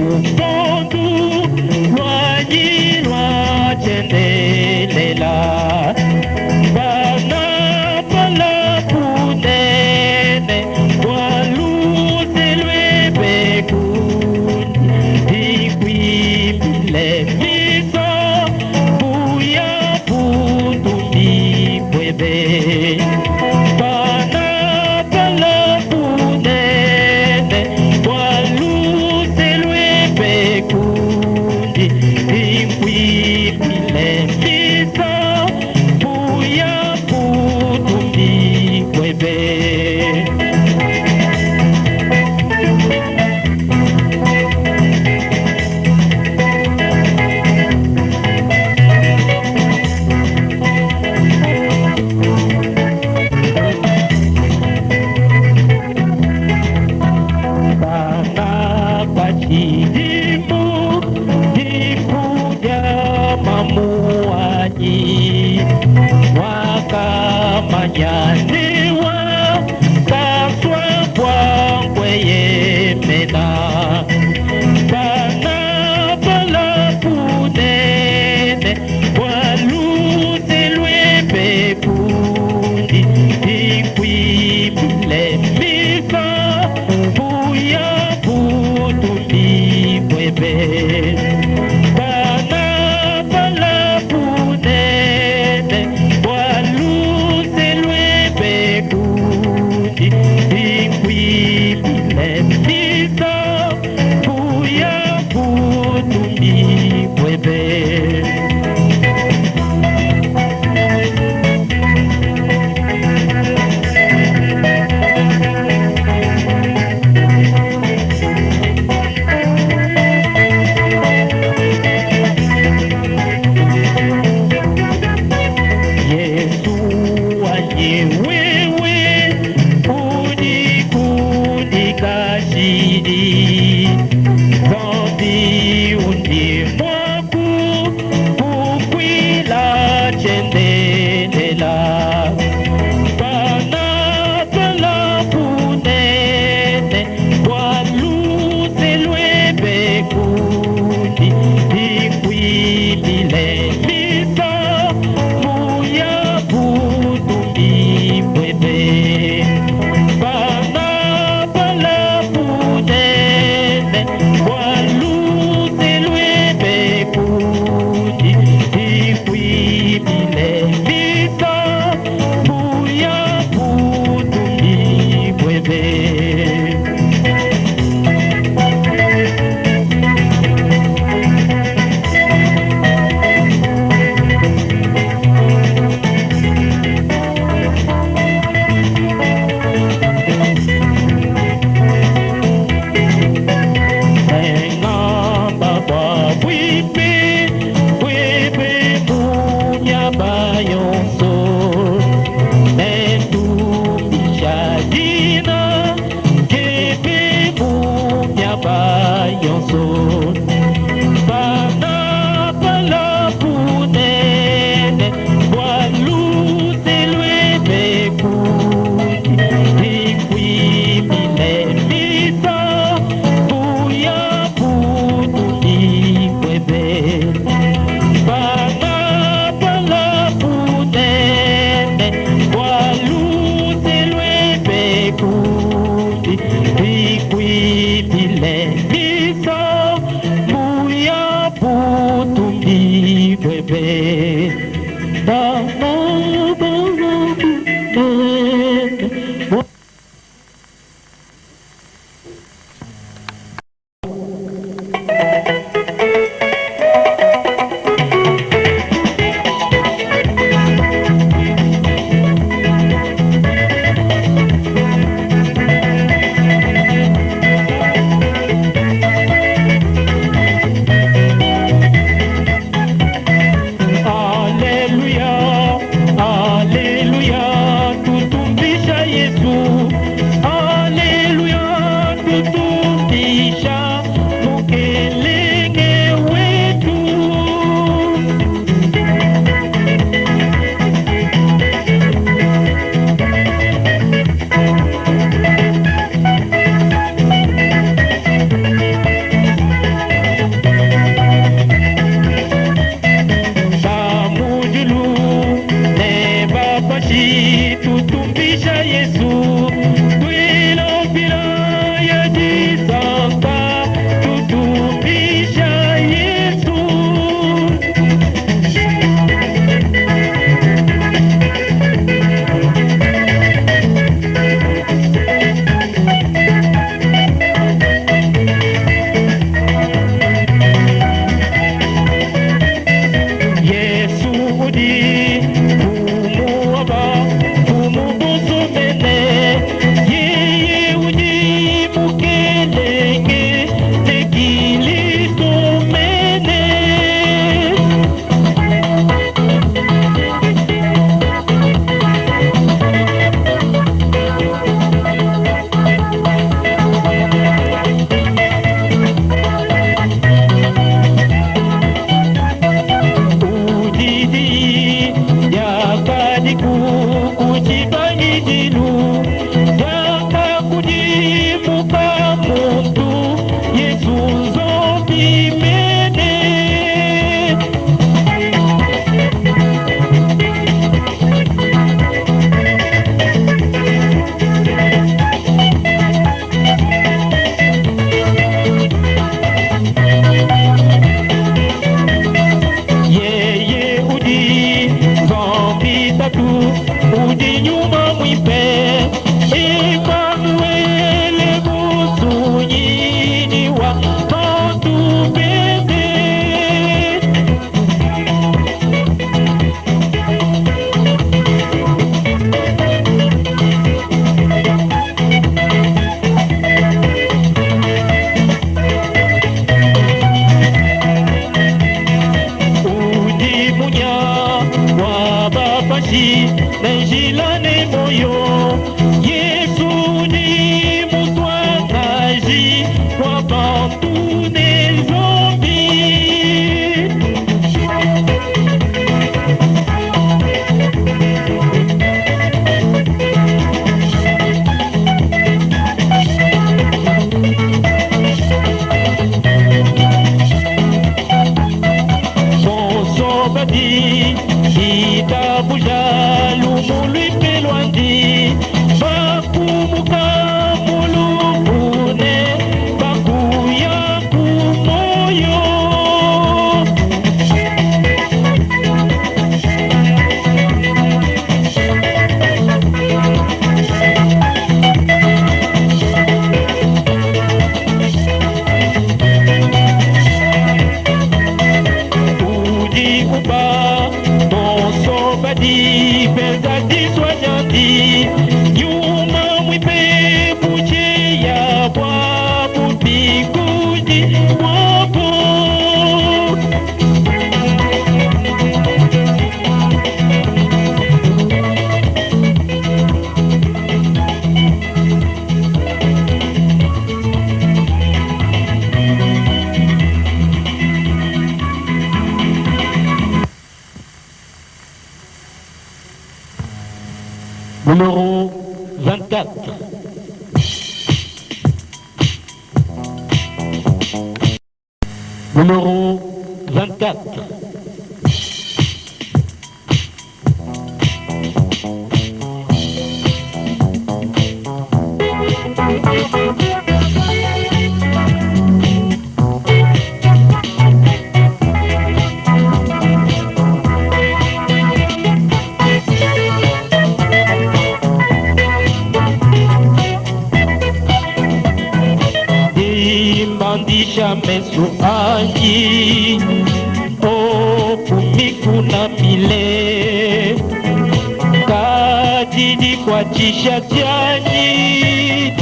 nyaniwa kaswa kwangweye mena bana bala punene walute lwebe pundi ikwibile misa buya putumbi bwebe bana bala punene walute lwebe pundi ikwibile misa buya putumbi bwebe. Tutumbisha Yesu, twilo bila ya jisanga. soit partout des zombies. Badi, itabuja lumulu ipelwandi, bakumuka mulubune, bakuya kumoyo. Badi, Belgadi, Soignandi, Yuma, Mwipe, Bouché, Yabwa, Bouti, Goudi, Wapo. Numéro 24. Numéro 24. Mesu aji o kumikuna mile kadidi kwa chisha tiani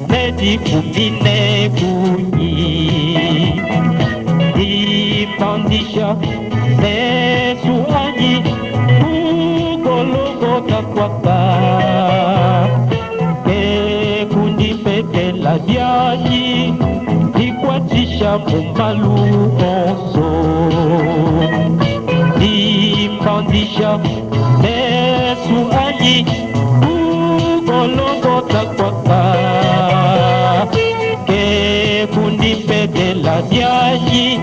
medi kumine kunyi dipandisha mesu aji ugologota kwaka ke kundi pete la diani Ikwatisha mumbalu onso Dimpandisha Mesu anyi Ugolongo takwaka Ke kundi pede la diaji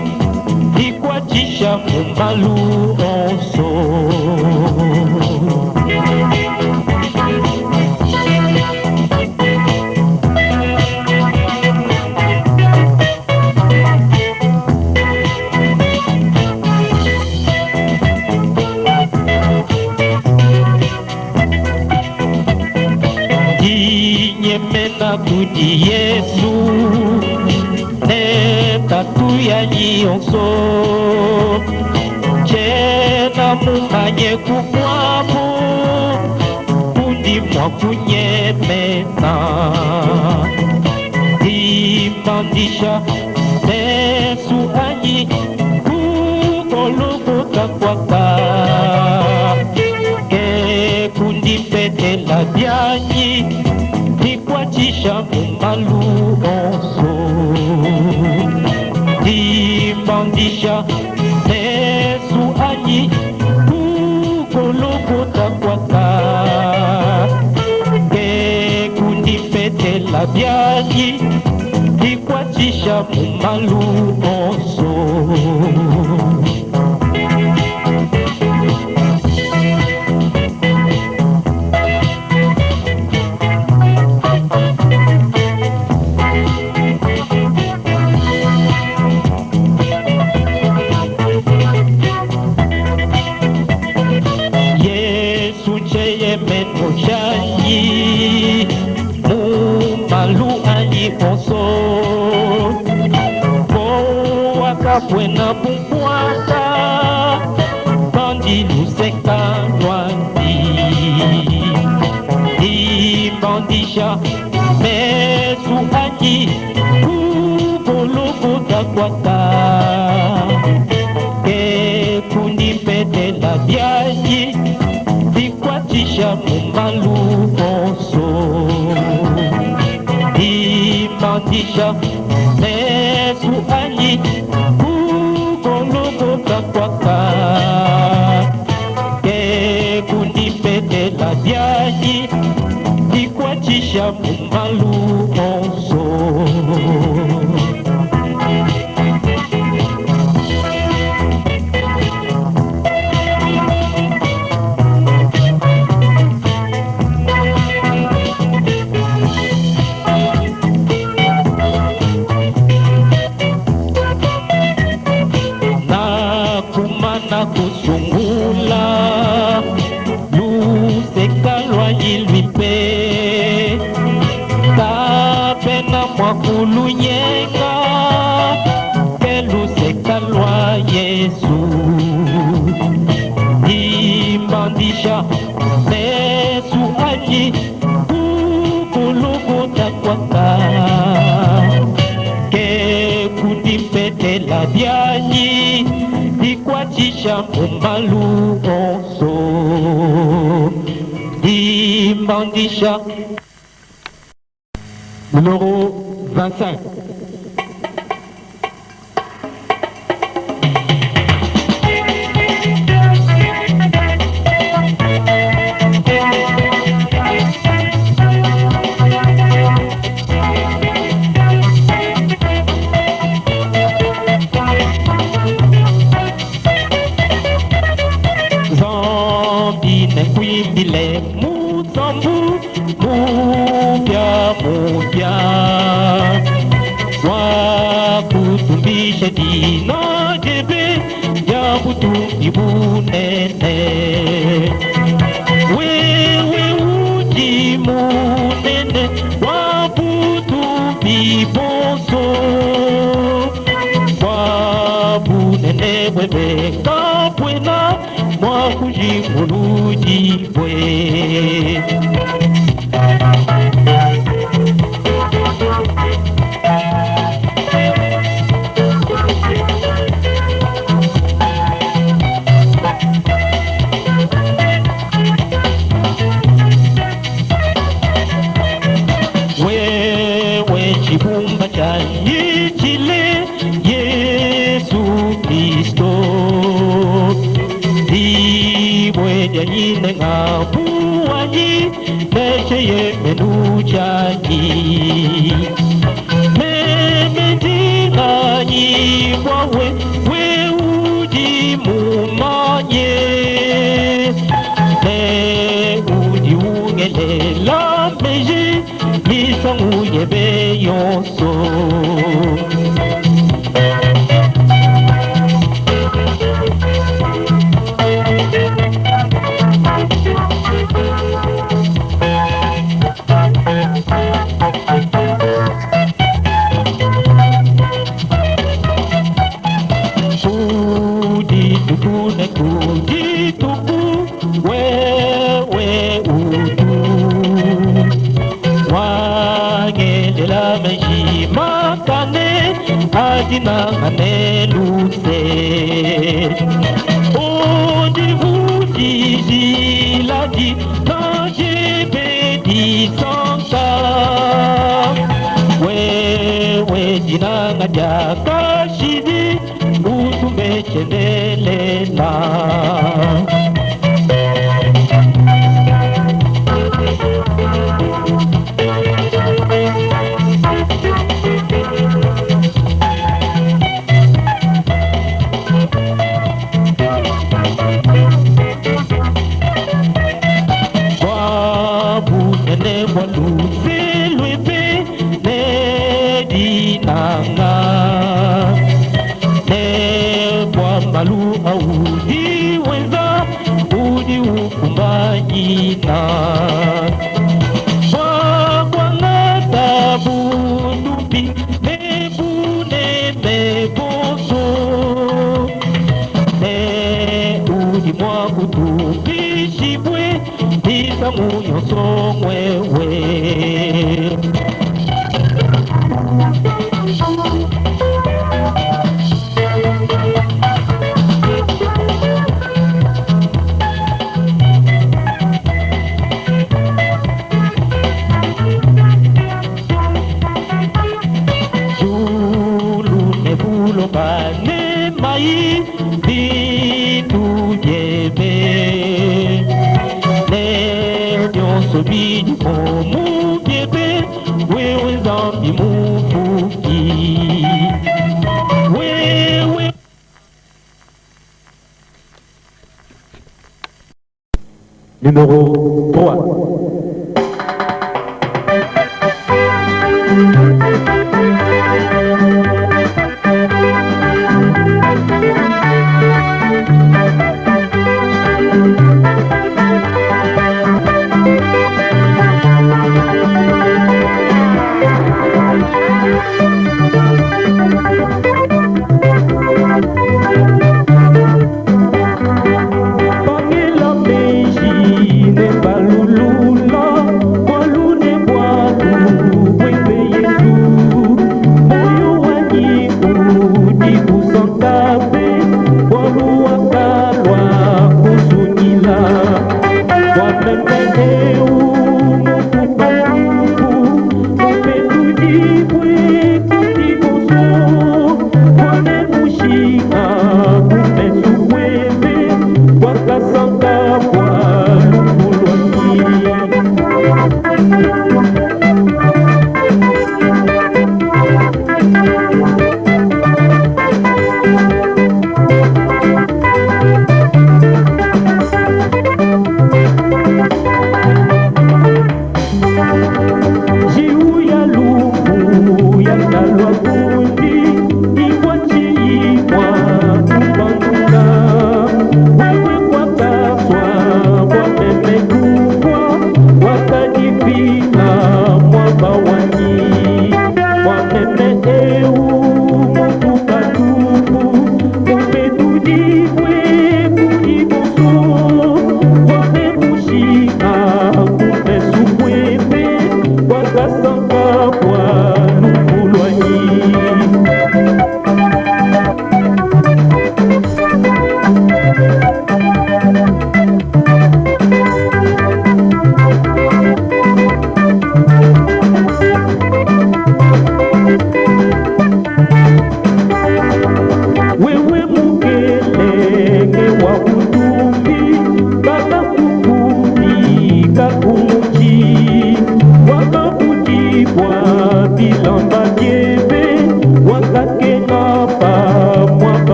Ikwatisha mumbalu onso Kuti Yesu ne tatu ya nyonso chena mumanye kumwamu kundi mwakunye mena dimandisha Yesu anyi kukolubuta kwaka ke kundi pete la bianyi Ikwatisha mumbalu onso Dimbandisha Yesu anyi Kukologota kwaka Ke kundi pete la bianyi Ikwatisha mumbalu onso Buena bumbuata Bandi luseka nwandi Ibandisha Mesu anyi Kukolobuta kwata Ke kundi pete la diaji Ikwatisha mumbalu onso Ibandisha byanyi kugologota kwaka ke kunipetela byanyi dikwachisha mumalu onso kusungula lusekalwa ilwipe kapena mwakulu nyenga ke lusekalwa Yesu imandisha Yesu aji kukuluguta kwaka ke kundimpetela byanyi dikwachisha mumalu onso dimbandisha. Numéro 25. Bile muzambu mupya mupya wakutumbisha dina jebe ya butumbi bunene wewe uji munene wabutumbi bonso wabunene bwebe kapwena mwakuji muluji bwe wewe chibumba cha yichile Yesu Kristo ibweja nyine ngabuwanyi nesheye menujanyi memendinganyi wawe we uji mumanye ne uji ungelela meji nisanguye beyonso tukune kujituku wewe utu wagelela mejima kane adina kane luse odi vuji jiladi tajebe di santa wewe jina ngajaka shidi utumechendelela wabunene walusilwipi nedinanga malu audi wenza udi ukumbanyina wakwangata bundupi nebune meboso ne udi mwakutupishibwe isamunyonso mwewe NEMAYI bitujebe Nenyo bidi omubebe wewe nzambi mufuki wewe. Numéro 3. Balulu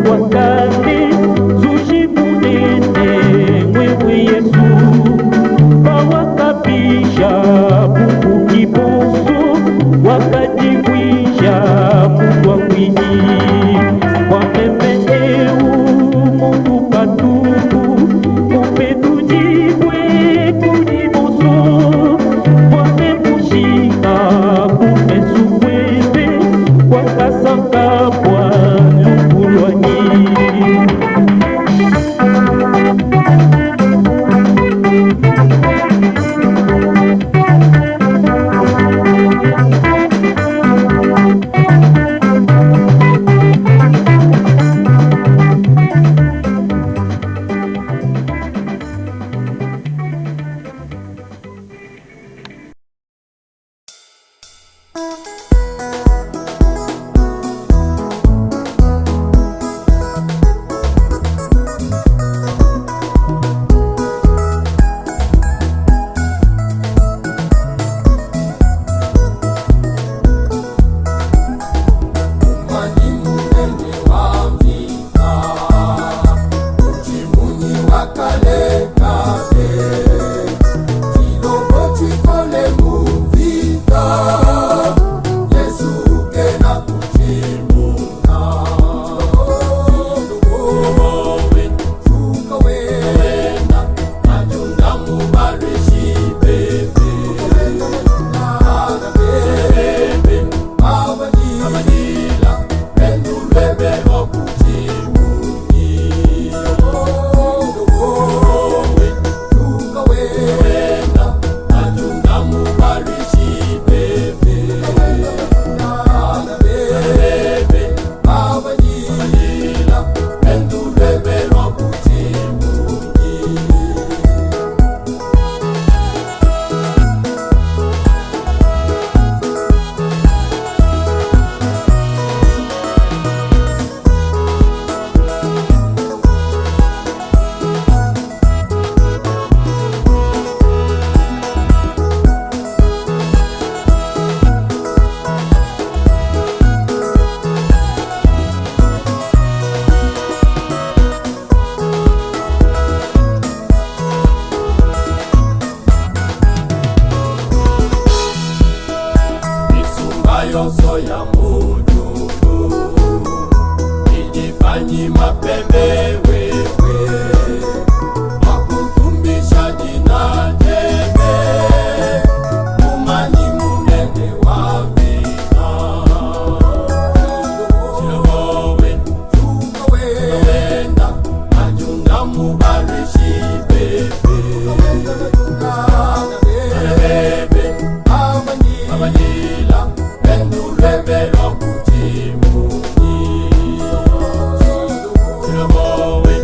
wakati zujimunene mwewe Yesu bawakabisha buku kiboso wakajigwisha mundu akwini kwa meme eu mundu patuku upedu jibwe kudiboso kwa memushika kumesuwebe kwa kasanga kwa lukulwanyi. Yoso ya mudu ijifanyi mapembe wewe makutumbisha jina jeme umani munene wa vina Jehowe tukawenda majunda mubarishi bebe abanyila Rebelo kuchimu ni Jehowe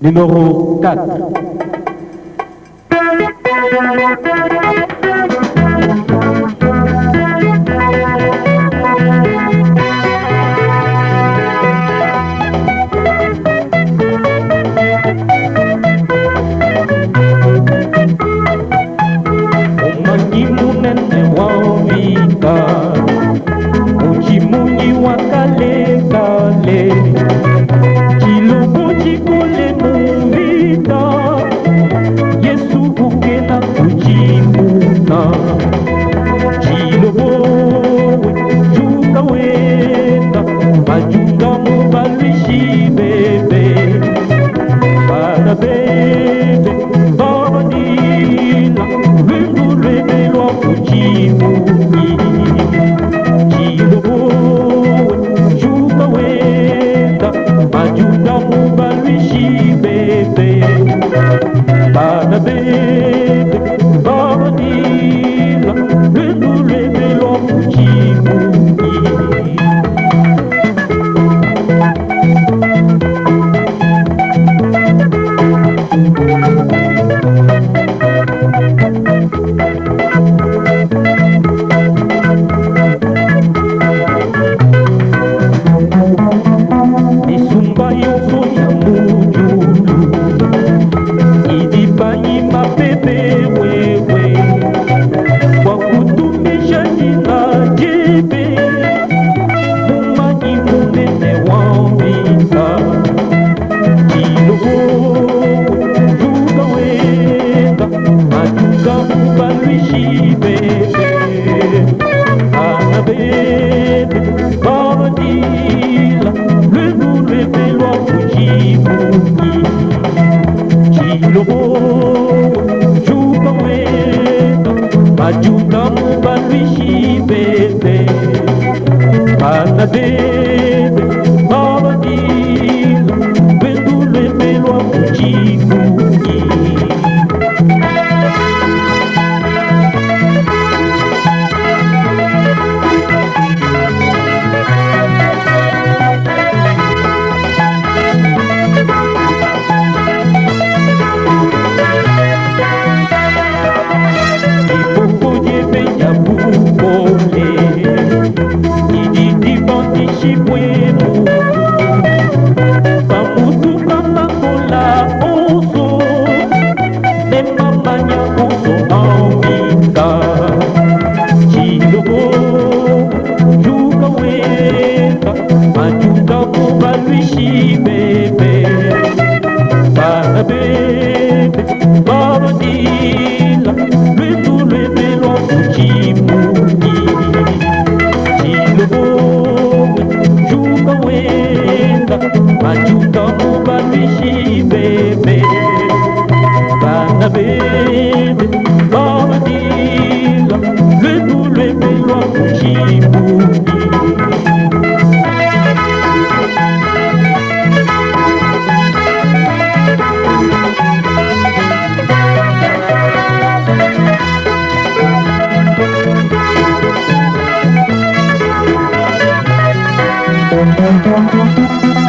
Numéro 4. Mujimunyi wa kale kale, kilobo chikole muvita, Yesu bukena kujimuna, kilobo juga wenda, majunga mubalwishi bebe, para bebe, babanila, lwengu lwebelwa kujimunyi. Bana bebe, babanila, lwengu lwebelwa kujimunyi. Misumba yonso ya mujulu, idibanyi mapepe wewe, kwa kutumbisha jina jebe, mumanyi munene wambika, kilogo juga wenda, majuga mubalwishi bebe, ana bebe, babadila, lwengu lwebelwa kujimunyi. Kilobo juga wenda, majuga mubalwishi bebe, ana bebe, babadila, lwengu lwebelwa kujimunyi.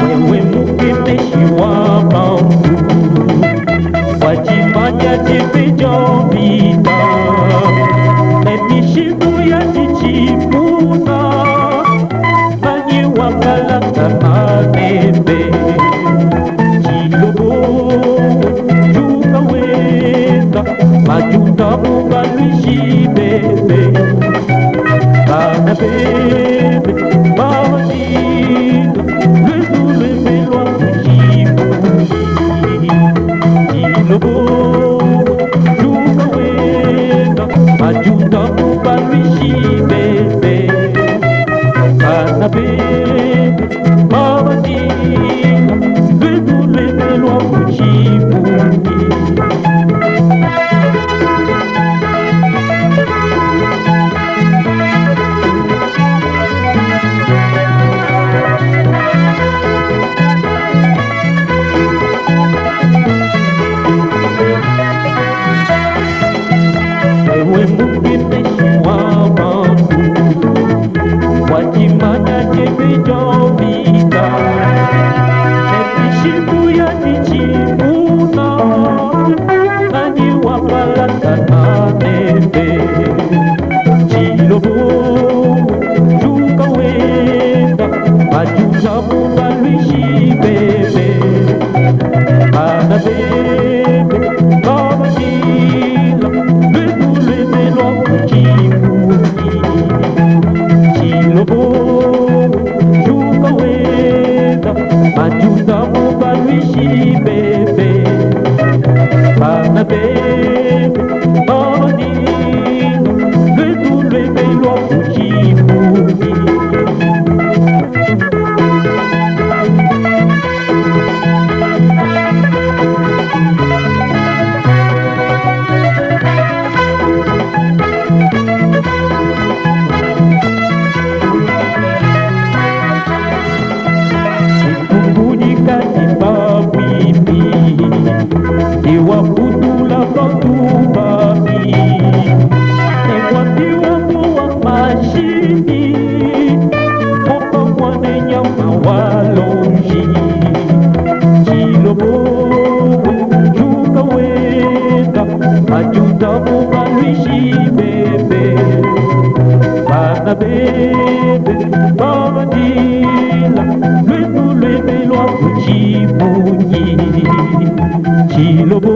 Wewe mukemeshi wa mambu, wajifanya jivijovita, nemishimu ya jichipuna, nanyi wakalaka manebe. Kilobo juga wenda, majuta mubalwishi bebe, bana bebe, babadila, lwengu lwebelwa kujimunyi. Kilobo juga wenda, majuta mubalwishi bebe, bana bebe, babadila, lwengu lwebelwa kujimunyi. Wewe mukemeshi wa mambu, wajimanya jevijovita, nemishimu ya jichipuna, kujivuna, nanyi wapalakana nebe. Chilobo juka wenda, majuza mubaluishi bebe. Ana bebe, baba jila, lebu lebe lo kujivuji. Chilobo juka wenda, majuza mubaluishi bebe. Ana bebe, baba jila, lebu lebe lo kujivuji. Iwa kutula kotubabi, ekwatiwa kuwa mashini, mopa mwane nyama walonji. Chilobo juka wenda, majuta mubaluishi bebe. Bana bebe, baba dila, lwetu lwebe lwa kujimunyi. Chilobo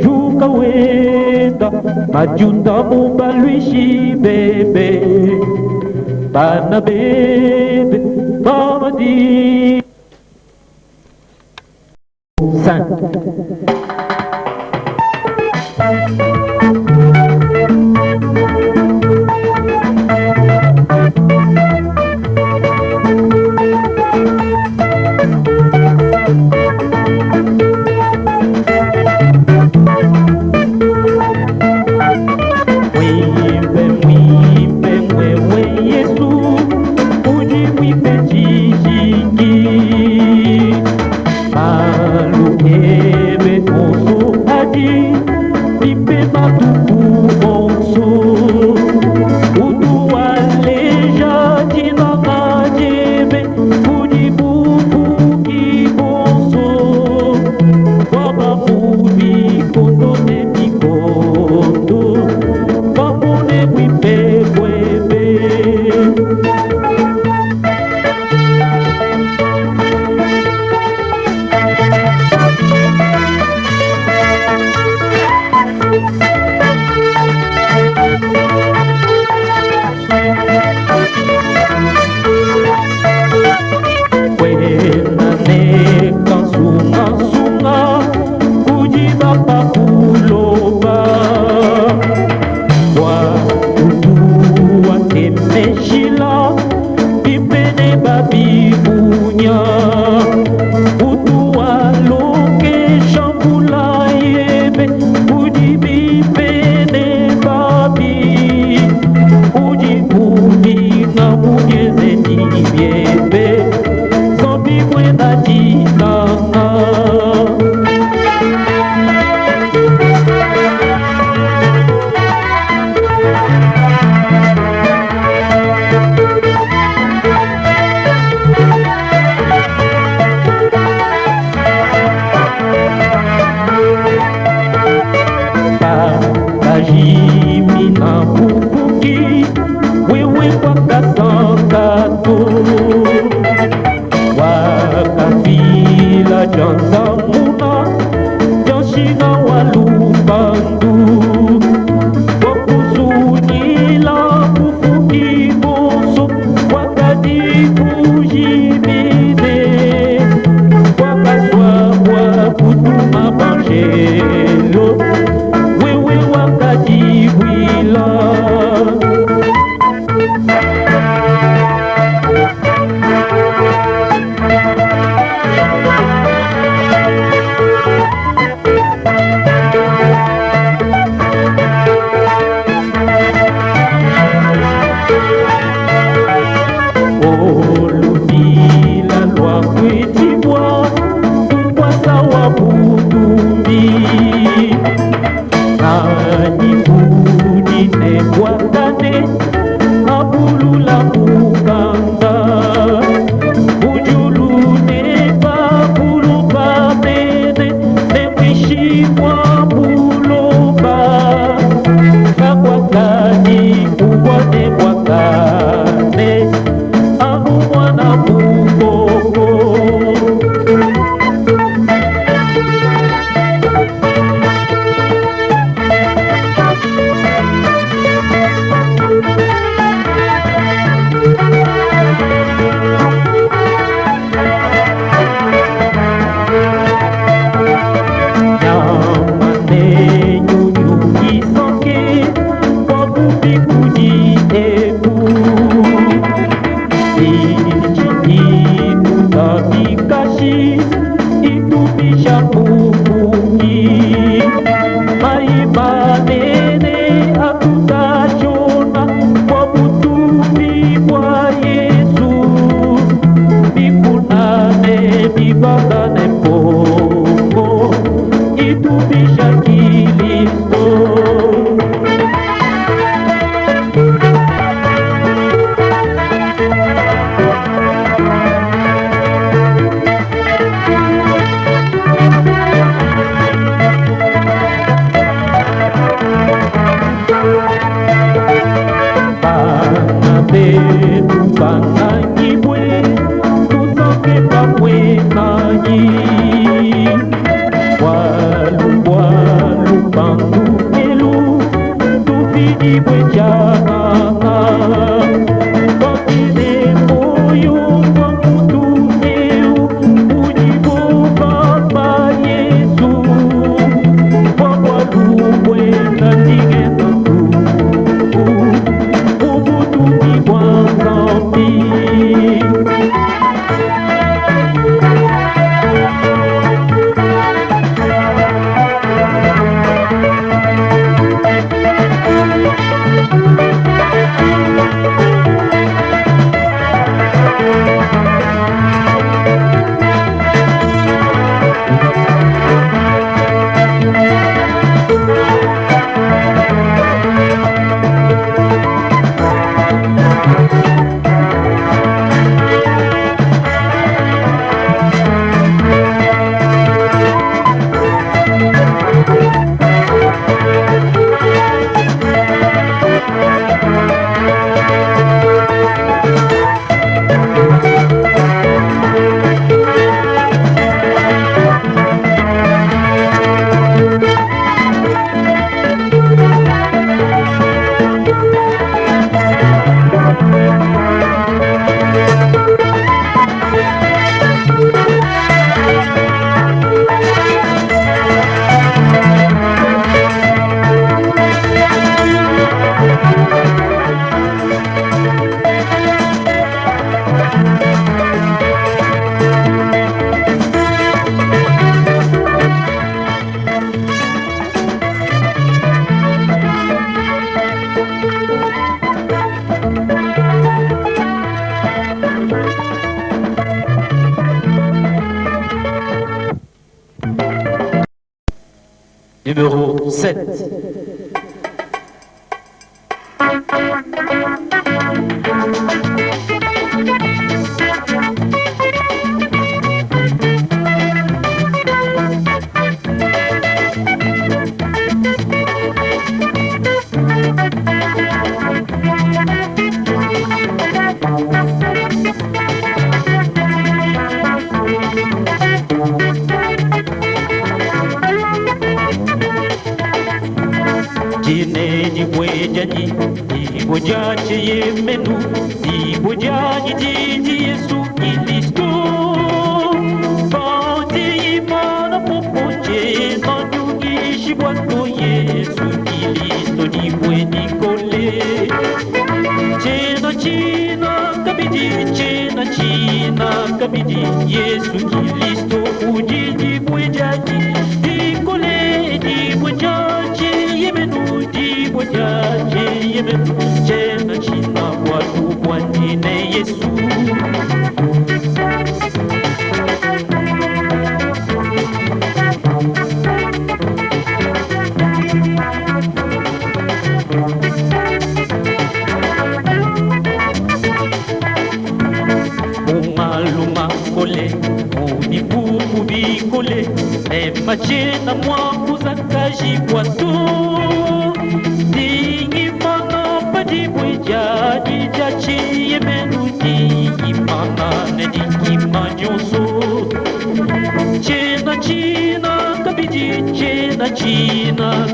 juka wenda, majunda mubaluishi bebe. Bana bebe, baba di 5. Malu ebe Mbujimayi, itumbisha Munguki. Maimanene atutachona kwa butumbi bwa Yesu. Bikunane bibagane pongo, itumbisha Kristo. Banangibwe, tusoke pamwe nanyi. Walu bangu elu, tufidibwe janana. Bakile moyo wangu tumeu, ujibu Baba Yesu. Waluwe na ningena Numéro 7. Ibojaje yemenu, ibojaje jiji Yesu Kristo. Bandi imana popoche, nanyungishi bwato Yesu Kristo nibwe nikole. Chena kabidi, chena kabidi, Yesu Kristo ujiji bojaje. Nikole ibojaje yemenu, ibojaje yemenu. Chena watu wanine Yesu. Umaluma kole, unibubu bikole, emachena mwangu zakaji watu. Jachi yemenu di imana ne di imanyoso. Chena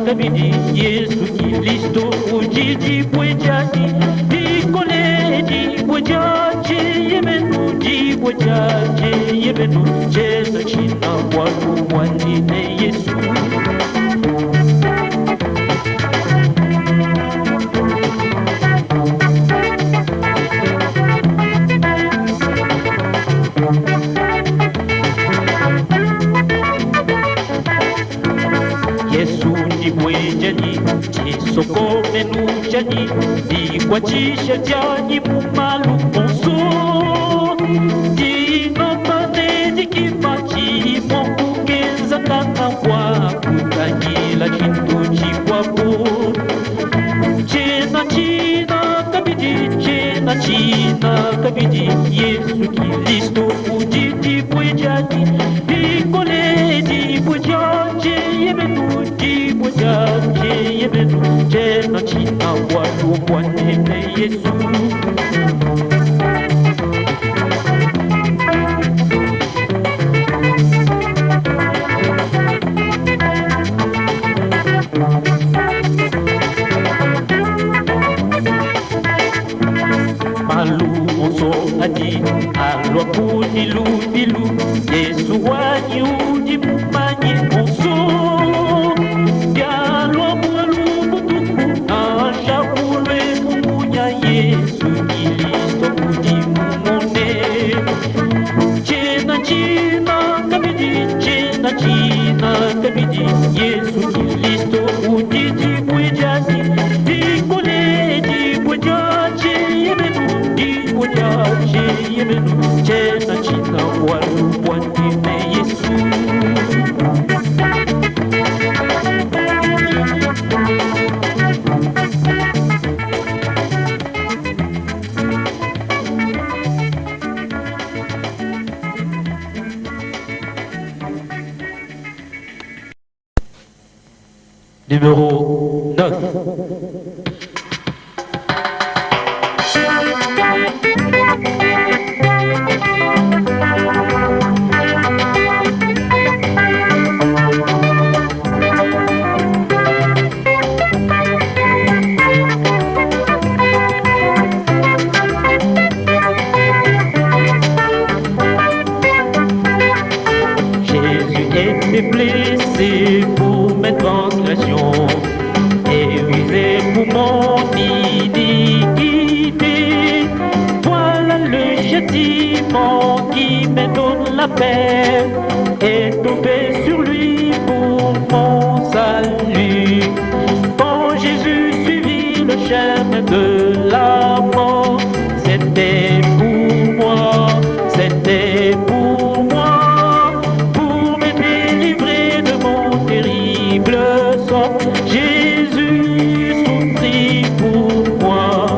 kabidi Yesu Kristo ujiji bwejaji. Dikole di bwejaji yemenu di bwejaji yemenu. Chena watu wanine Yesu. jani Dikwatisha jani mumalu onso Dinopane dikimachi Mokugeza kakangwa Kukanyila chintu chikwapo Chena china kabidi Chena china kabidi Yesu Kristo ujiti pwejani Ikole di pwejaje Yemenu di pwejaje Yemenu Chena china watu Bwanene Yesu Adi alwa kunilu bilu Yesu wani ujimumanyi onso Bialwa mwalu butuku Anja kulwe mumunya Yesu Kristo ujimumone Chena china kabidi Chena china kabidi Yesu Kristo ujiti mwijani Ikule di mwijaji Yemenu di mwijaji Yemenu Chena china walu Bwanene Yesu Numéro 9. Jésus était blessé pour mes transgressions et visé pour mon iniquité. Voilà le châtiment qui me donne la paix et tombé sur lui pour mon salut. Quand Jésus suivit le chemin de la mort, c'était pour moi, c'était pour moi, pour me délivrer de mon terrible sort. Jésus souffrit pour moi.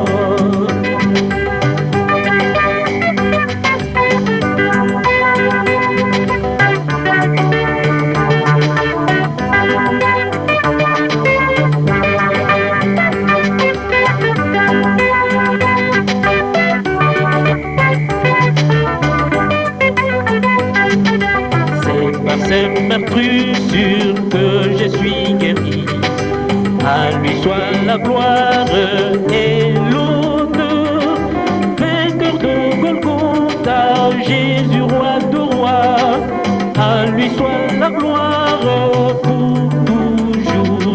C'est meurtrissure que je suis guéri. À lui soit la gloire et l'honneur. Vainqueur de Golgotha, Jésus roi de rois. À lui soit la gloire pour toujours.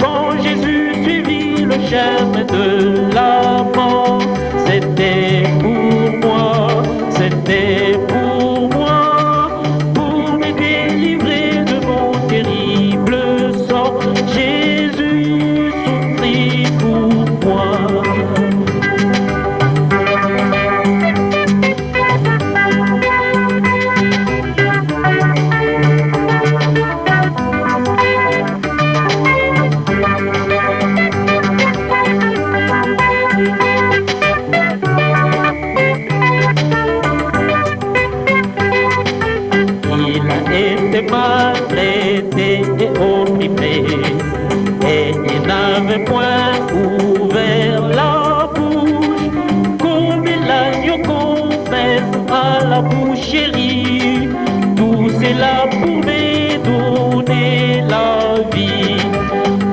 Quand Jésus suivit le chemin de la mort, c'était pour moi, c'était pour moi. Jésus souffrit pour moi. Il a été maltraité et opprimé, et il n'avait point ouvert la bouche, comme l'agneau qu'on met à la boucherie. Tout cela pouvait donner la vie.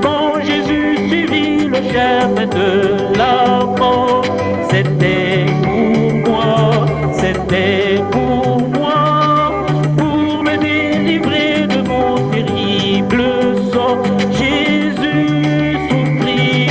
Quand Jésus suivit le chemin de la mort, c'était pour moi, c'était pour moi, pour me délivrer de mon terrible sort. Jésus souffrit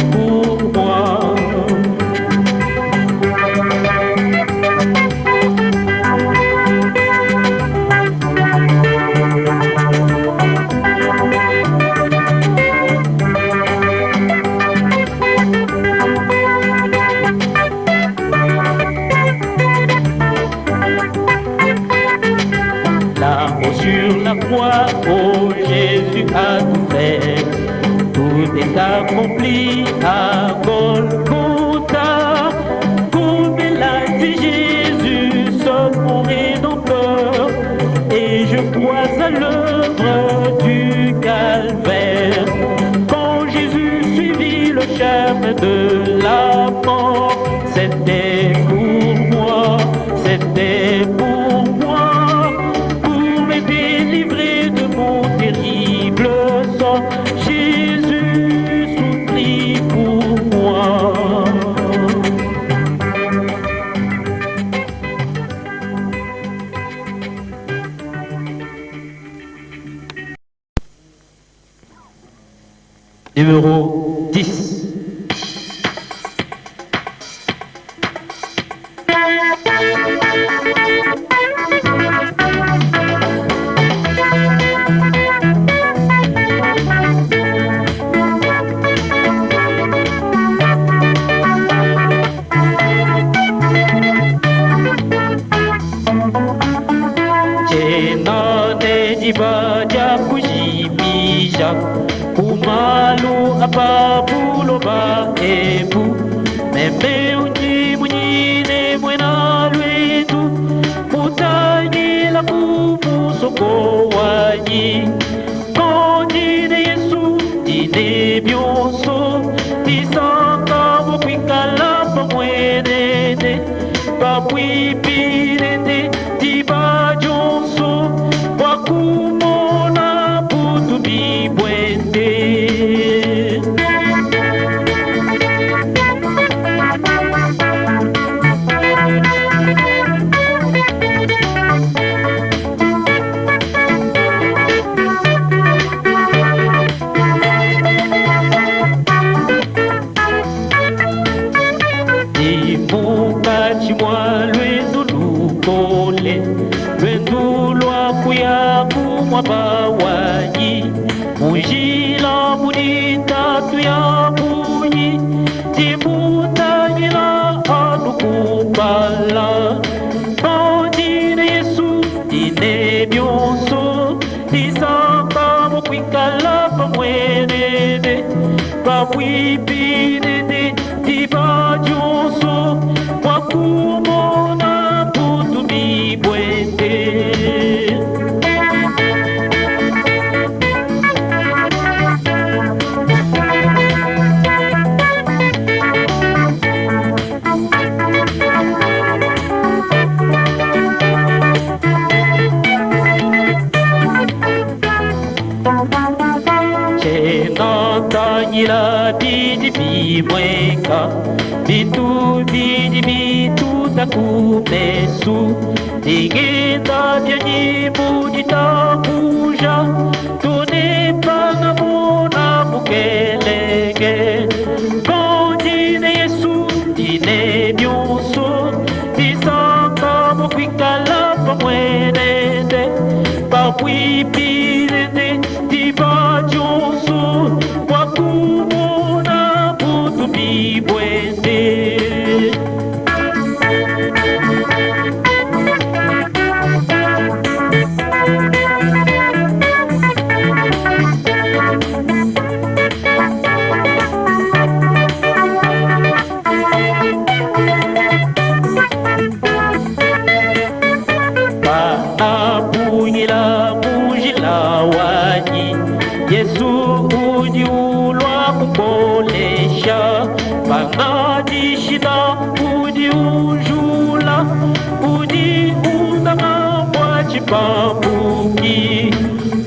accompli à Golgotha. Comme l'a dit Jésus, seul mon rédempteur, et je crois à l'œuvre du calvaire. Quand Jésus suivit le chemin de la mort, c'était pour moi, c'était pour moi, pour me délivrer de mon terrible sort. Jésus souffrit pour moi. Numéro 10. Baja kujimisha kumalu apabulo ba ebu meme unji munyine mwena lwetu mutanyila kumusoko wanyi konjine Yesu dine byonso tisanga mukwikala pamwenene papwipirende tibajonso wakumona putumbi bwende. Chimwa lwendu lukole lwendu lwakuya kumwaba wanyi mujila munitatu ya bunyi timutanyila anukumbala ondine Yesu dine byonso tisamba mukwikala pamwenene papwipinene tibajonso wakumona putumbi bwende. Chenantanyila bidi bimweka bitu bidi bitu takumesu digenda byanyimu ditakuja tunepanga mona mukelenge kondine Yesu dine byonso tisanga mukwikala pamwenende papwipirende tibajonso wakumona putumbi bwende. Panapunyila mujila wanyi Yesu ujiulwa kukolesha panadishida ujiujula ujiundama wachipambuki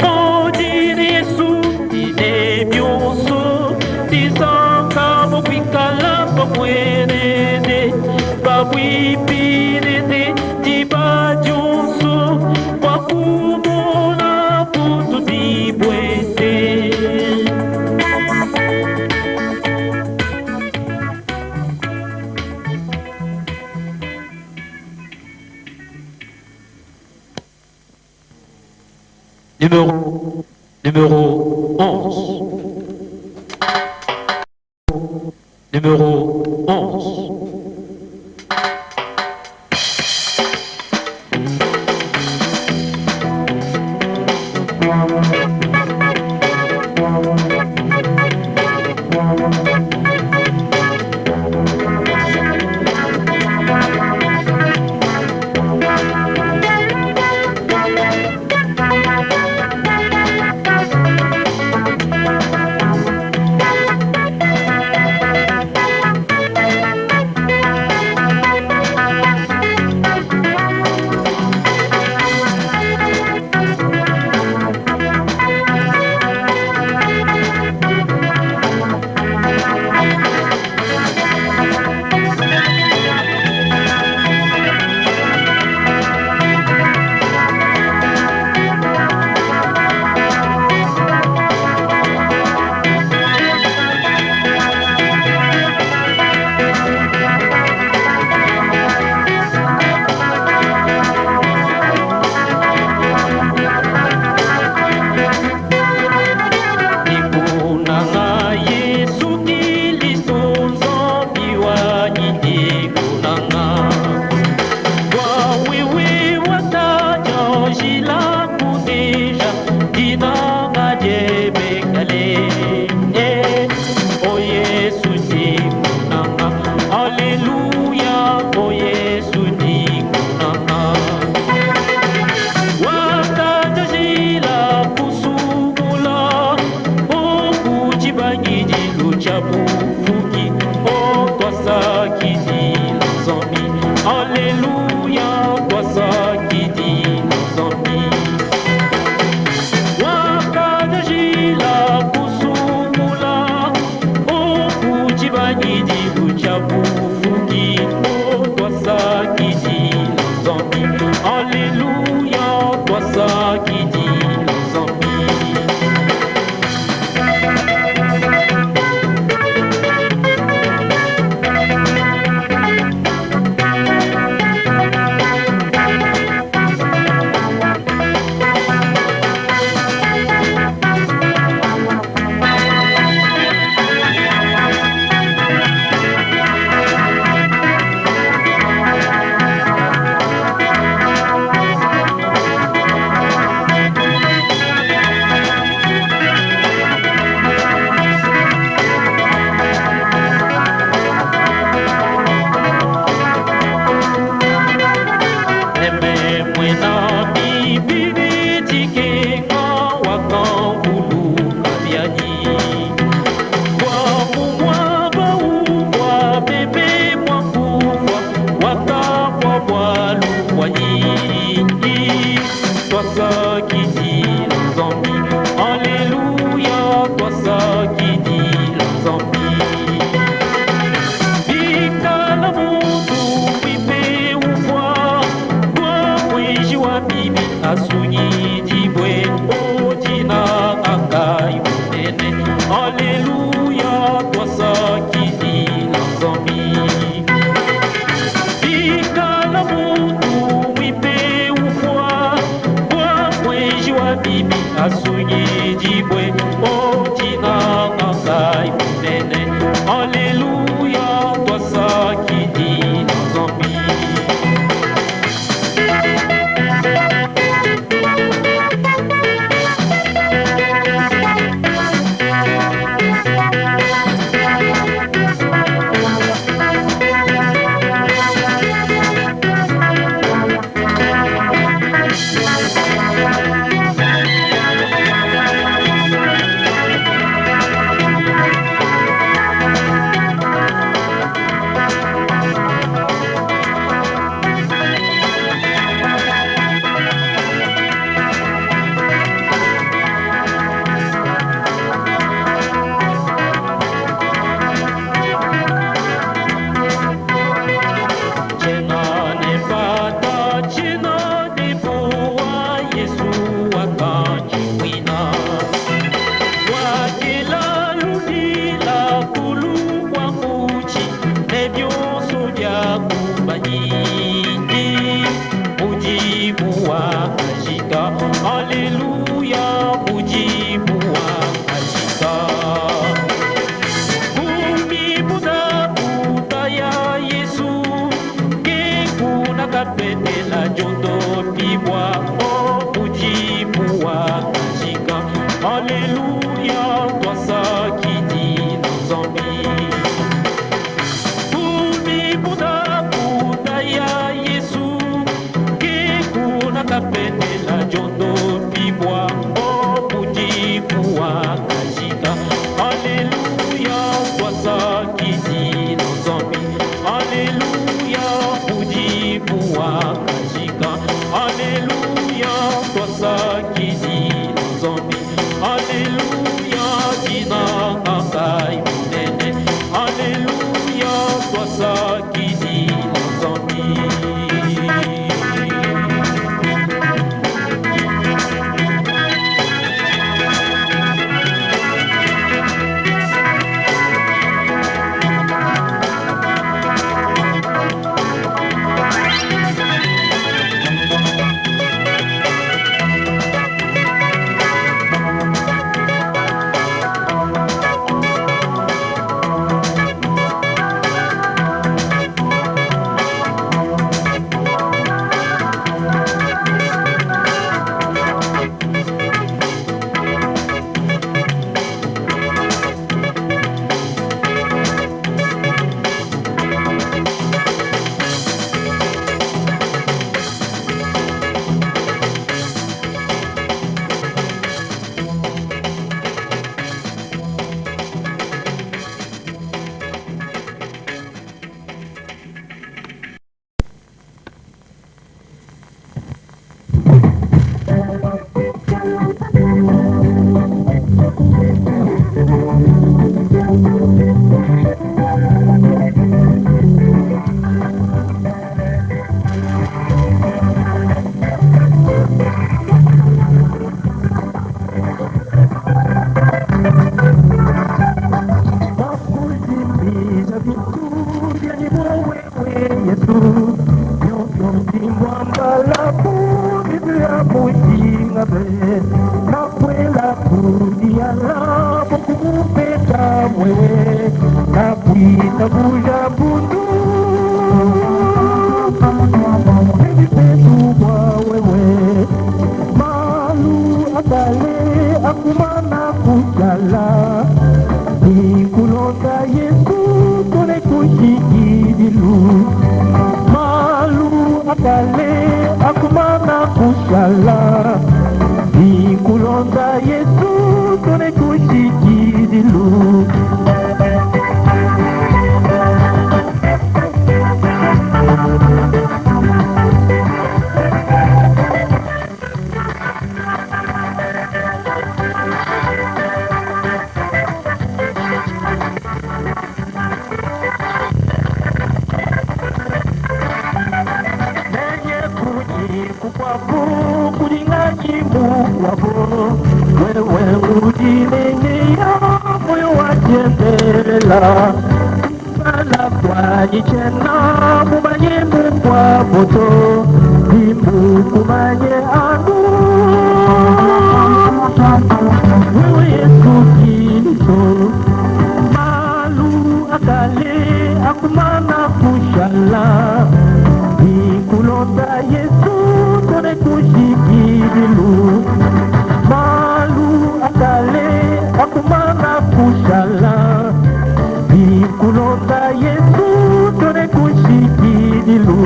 odine Yesu dine byonso tisanga mukwikala pamwenene papwipirene tibajonso wakumona putumbi bwende. Numéro 11. Numéro 11. asunyi dibwe ojina akai munene. Alléluia, toi ça qui dit l'ensemble. Ikala mutu wipe ufwa, kwa mweji wa bibi asunyi dibwe ojina akai munene. Alléluia, toi ça qui dit l'ensemble. Alléluia, mujibu wa kashika. Kumi buda buda ya Yesu, ke kuna kapete la jondo pibwa, oh mujibu wa kashika. Alléluia, toi ça qui dit NZAMBI. Kumi buda buda ya Yesu, ke kuna kapete la jondo pibwa, oh mujibu wa kashika. Alléluia, toi ça qui dit NZAMBI. Alléluia, mujibu wa kashika. Alléluia, toi ça qui dit NZAMBI. Alléluia, dina akai munene. Alléluia, toi ça qui dit NZAMBI. Kukwapo kulingaji mukwabo wewe ujimenyea moyo wajendelela Mbala kwa jichena mumanye mukwabo to Dimbu kumanye angu wewe Yesu Kristo Malu akale akumana kushala Ikulonda Yesu tone kushikidilu Malu akale akumana kushala Ikulonda Yesu tone kushikidilu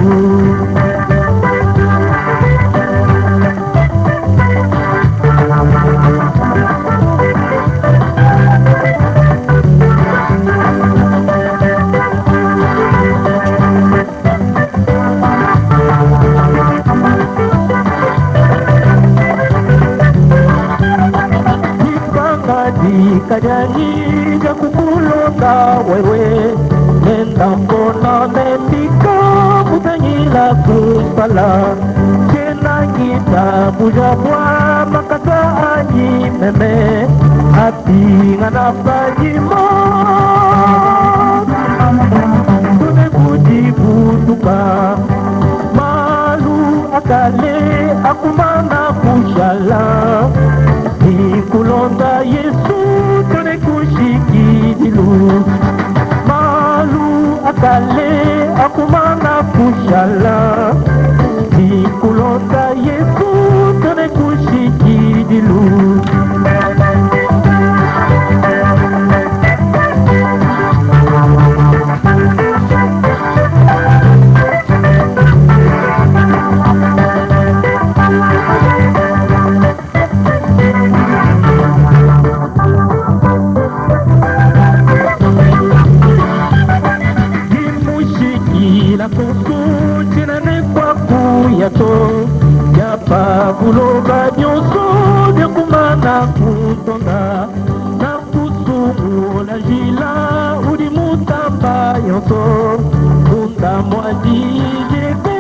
Kajanyi jakukulonda wewe Nenda mbona nendika mutanyila kuspala Kena ngita mujabwa makata anyi meme Api ngana pajima Tune kujibutuka Malu akale akumana kushala Ikulonda Yesu tone kushikidilu Malu akale akumana kushala Ikulonda Yesu tone kushikidilu Pabuloga nyoso nyakumana kutonda na kusumu na jila udi mutamba yoso munda mwadijeke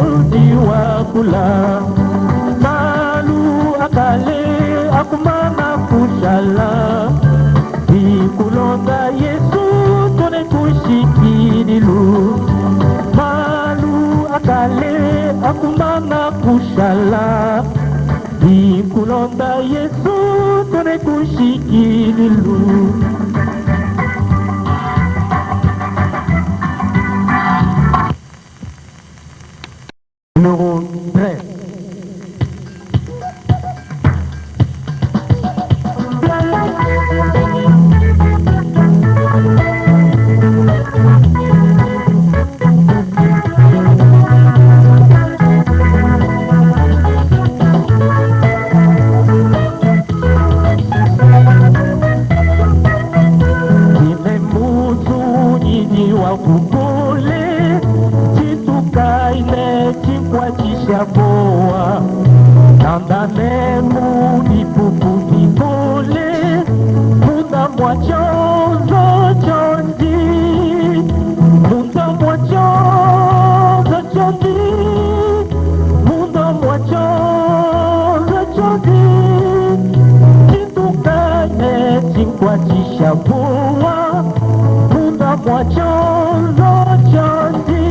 udi wakula Malu akale akumana kushala Ikulonda Yesu tone kushikidilu Akale akumana kushala Ikulonda Yesu tone kushikililu Numéro 13 Boa, nandane mudi pupu dipole, muda mwachozo chondi, muda mwachozo chondi, muda mwachozo chondi, chitukane chikwachisha boa, muda mwachozo chondi.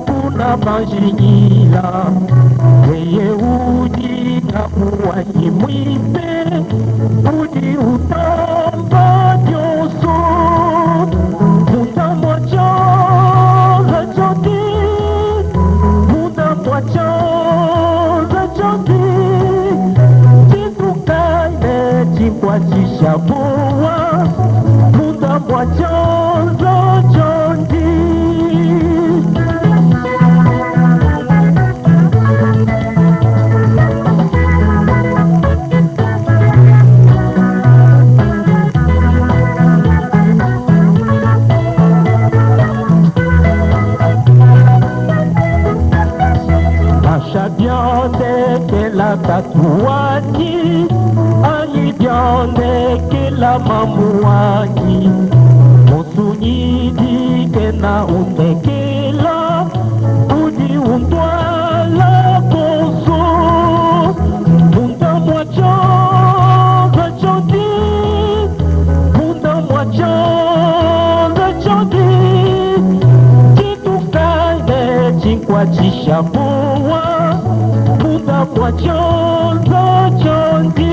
Kuna majinila Weye udi na uwanyi mwipe Udi utamba dioso Mutamwa choza choki Mutamwa choza choki Chitukane chikwachisha boa Mutamwa choza choki waki ayibyane kila mambu waki musunyidi kena utekela udi undwala koso unda mwacho zachodi unda mwacho zachodi kitukane chingwa chishabuwa unda mwacho zachodi.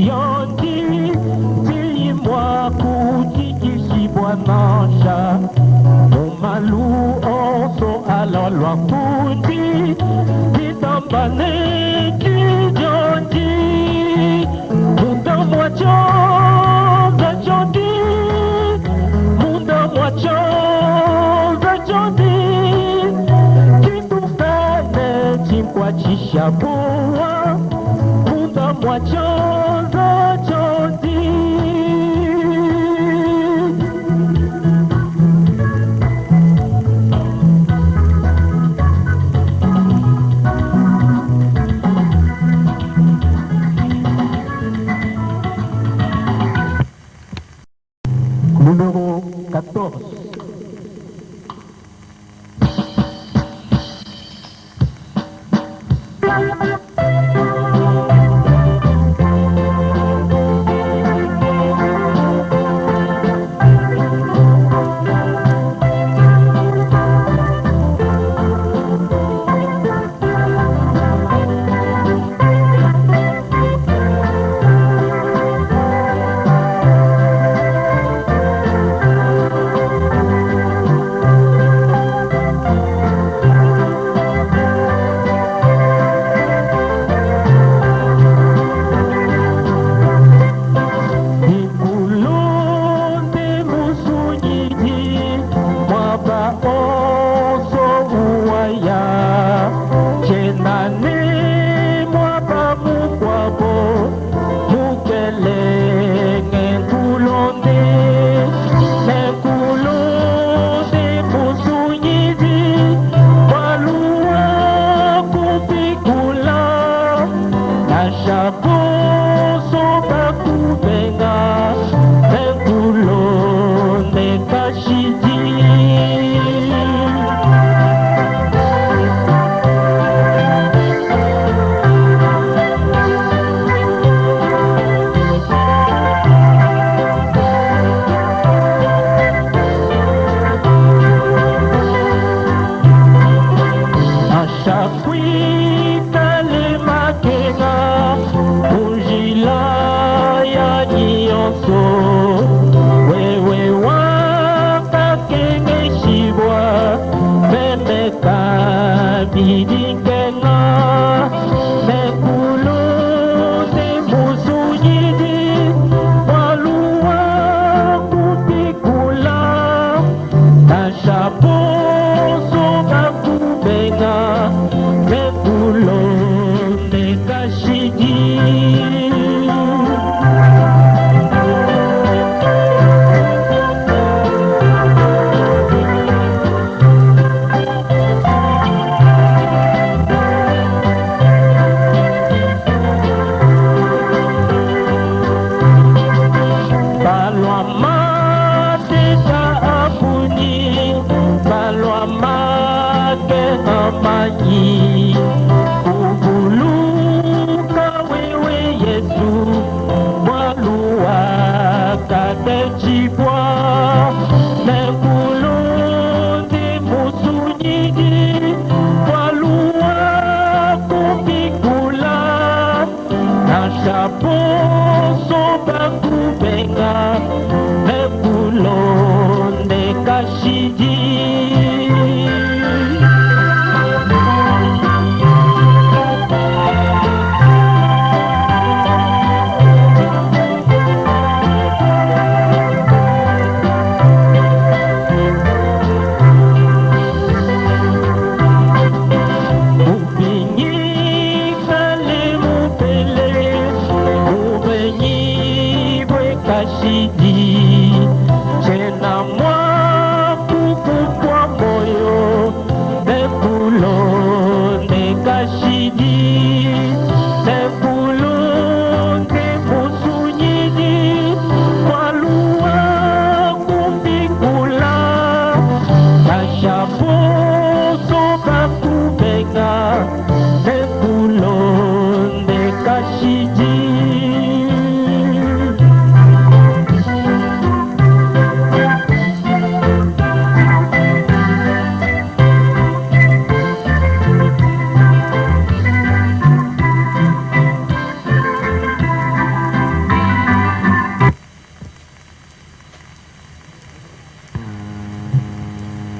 Yondi dis-moi kuti kisibwanasha Omalu oso alalwa kuti Kitambane kijondi Munda mwacho zajondi Munda mwacho zajondi Kitufane chimpwa chishabuwa Munda mwacho Numéro 14. poso bakubenga nekulonde kashiji.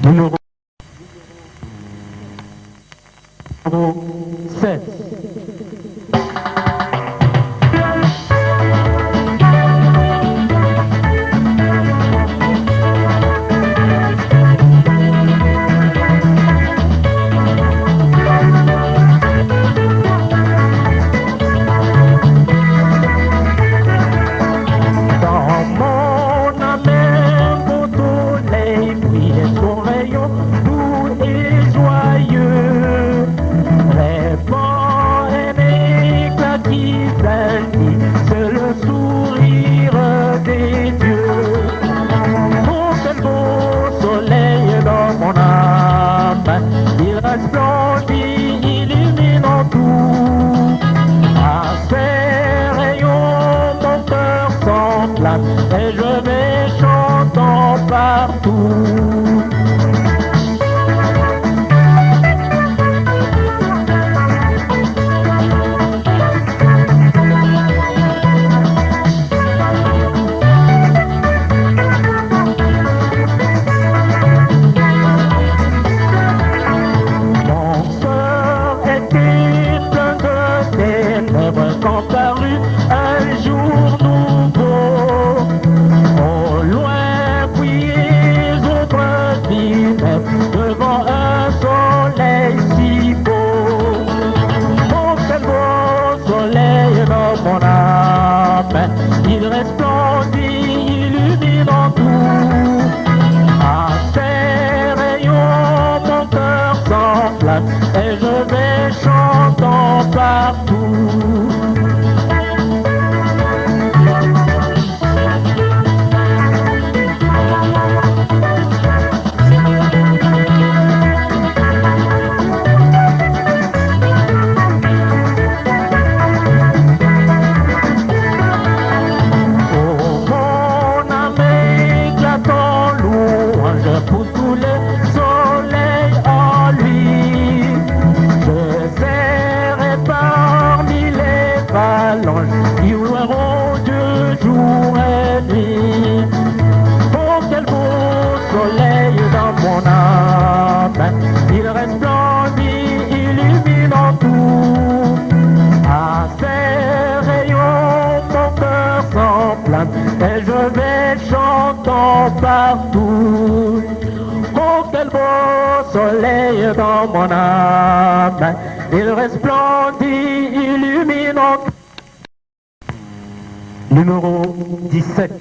Numéro 16. Et je vais chantant partout. Mon cœur était plein de ténèbres quand parut un jour nouveau. Au loin brillait l'ombre funèbre devant un soleil si beau. Mon très beau soleil dans mon âme, il resplendit, illuminant tout. À ses rayons mon cœur s'enflamme et je vais chantant partout. Pour tous les soleils en lui, je serai parmi les phalanges qui loueront Dieu jour et nuit. Oh, quel beau soleil dans mon âme, il resplendit, illuminant tout. À ses rayons mon cœur s'enflamme et je vais chantant partout. Oh, quel beau soleil dans mon âme, il resplendit, illuminant. Numéro 17.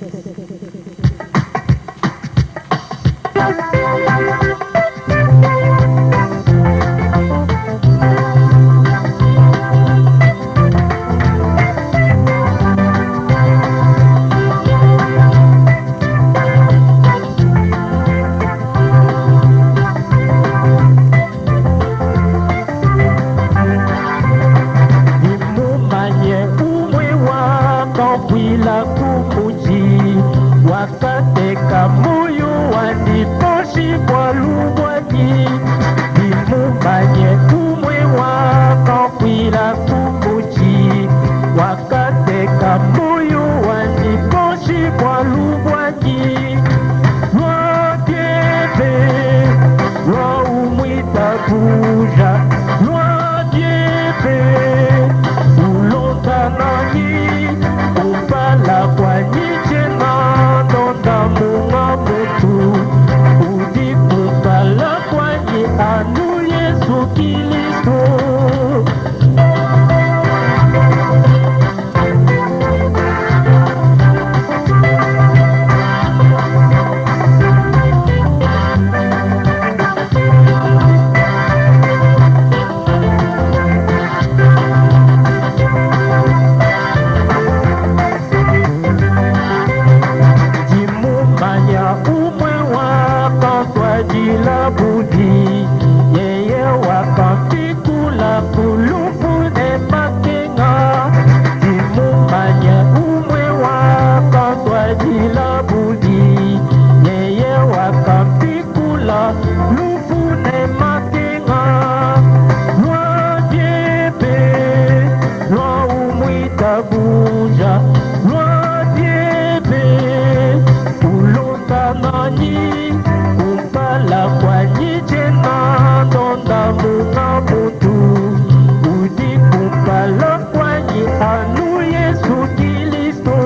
Wakateka moyo waniposhi kwa lubwaki imumanye kumwe wakakwila kumuchi. Wakateka moyo waniposhi kwa lubwaki lwadyeve lwaumwita kuja lwadyeve ulondananyi upala kwa nyichena ndonda munga mutu udikupala kwa nyi budi yeye wakafikula kulupune makenga dimumanya umwe wakatwajila budi yeye wakafikula lupune makenga lwa diebe lwa umwita bunja lwa diebe ulonda nani la kwanyije na ndonda muna mutu udi kumpala kwanyi anu Yesu Kristo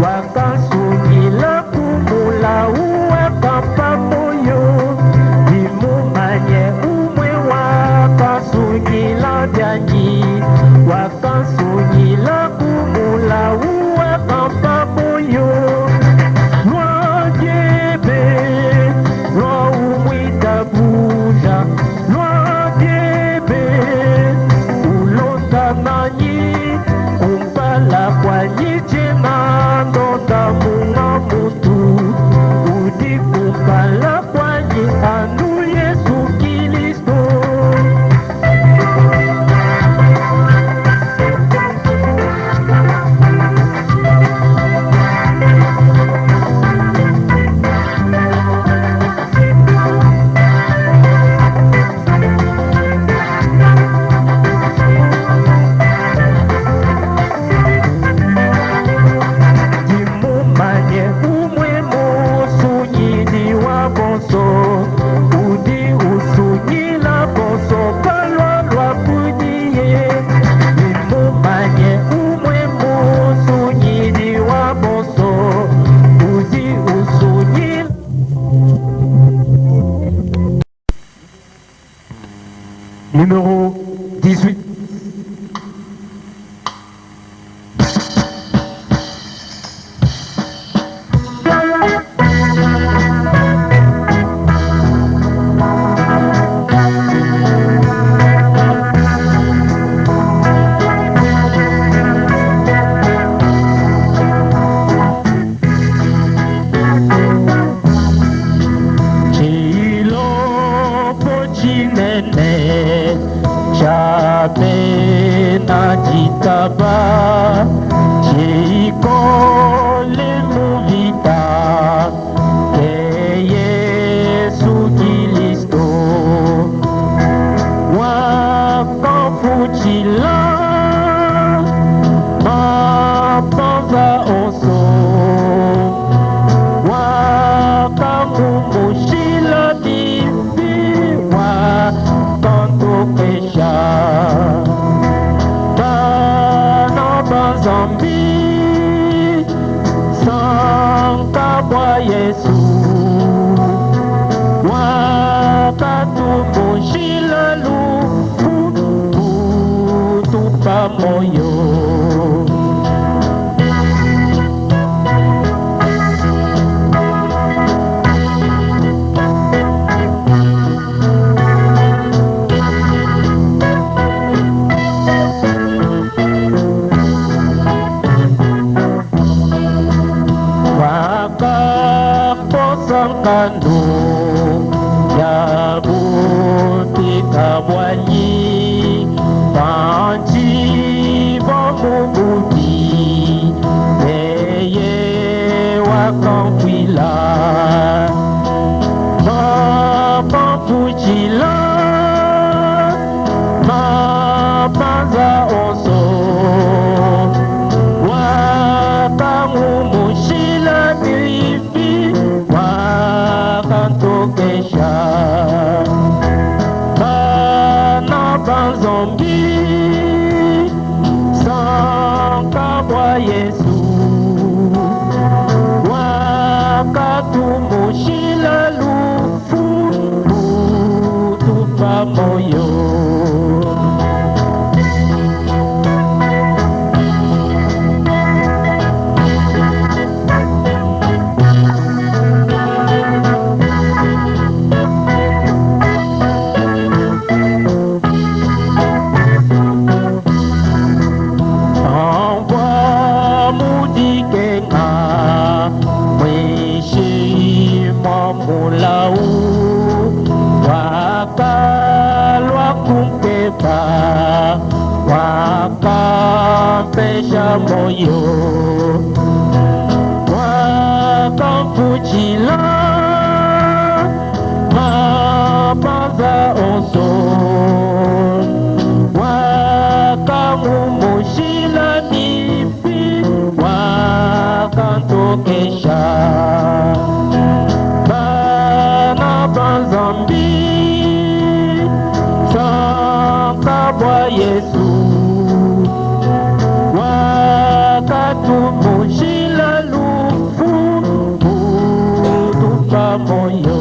wakasungila kumula uwe papa moyo dimumanye umwe wakasungila byanyi wakasungila kumula uwe papa moyo lwa diebe lwa umwita buja lwa diebe ulonda nanyi kumpala kwanyije ndonda muna mutu udi kumpala kwanyi anu Yesu Kristo Numéro 18. Najitaba chikole muvita ke Yesu Kristo wakafuchila mapanza oso wakamumushila bibi wakantokesha NZAMBI sankabwa Yesu wakatumushila lufu tupa moyo kando ya butika bwanyi panchi bomubuti eye wakamwila mapapuchila mapanza oso wakamumushila bibi wakantokesha bana banzambi sankabwa Yesu wakatumushila lufu tupa moyo moyo wakamvujila mapaza oso wakamumushila nipi wakantokesha bana banzambi sankabwa Yesu wakatumushila lufu kutupa moyo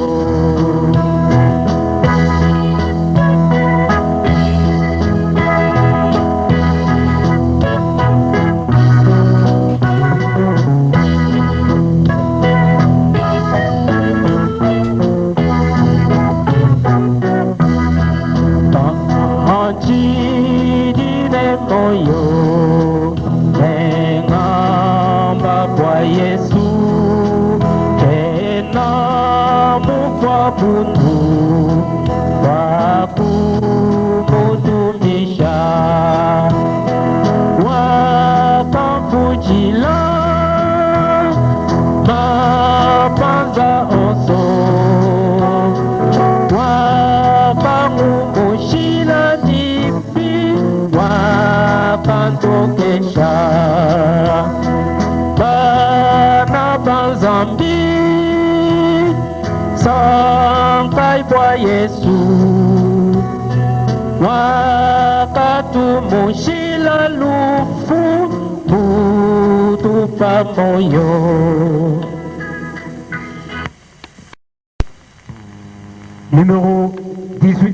moyo nengamba kwa Yesu tena mukwa bundu wakumutumisha wakamvujila mapanza oso wakamumushila nipi wakantokesha bana banzambi sankaibwa Yesu wakatumushila lufu kutupa moyo Numéro 18.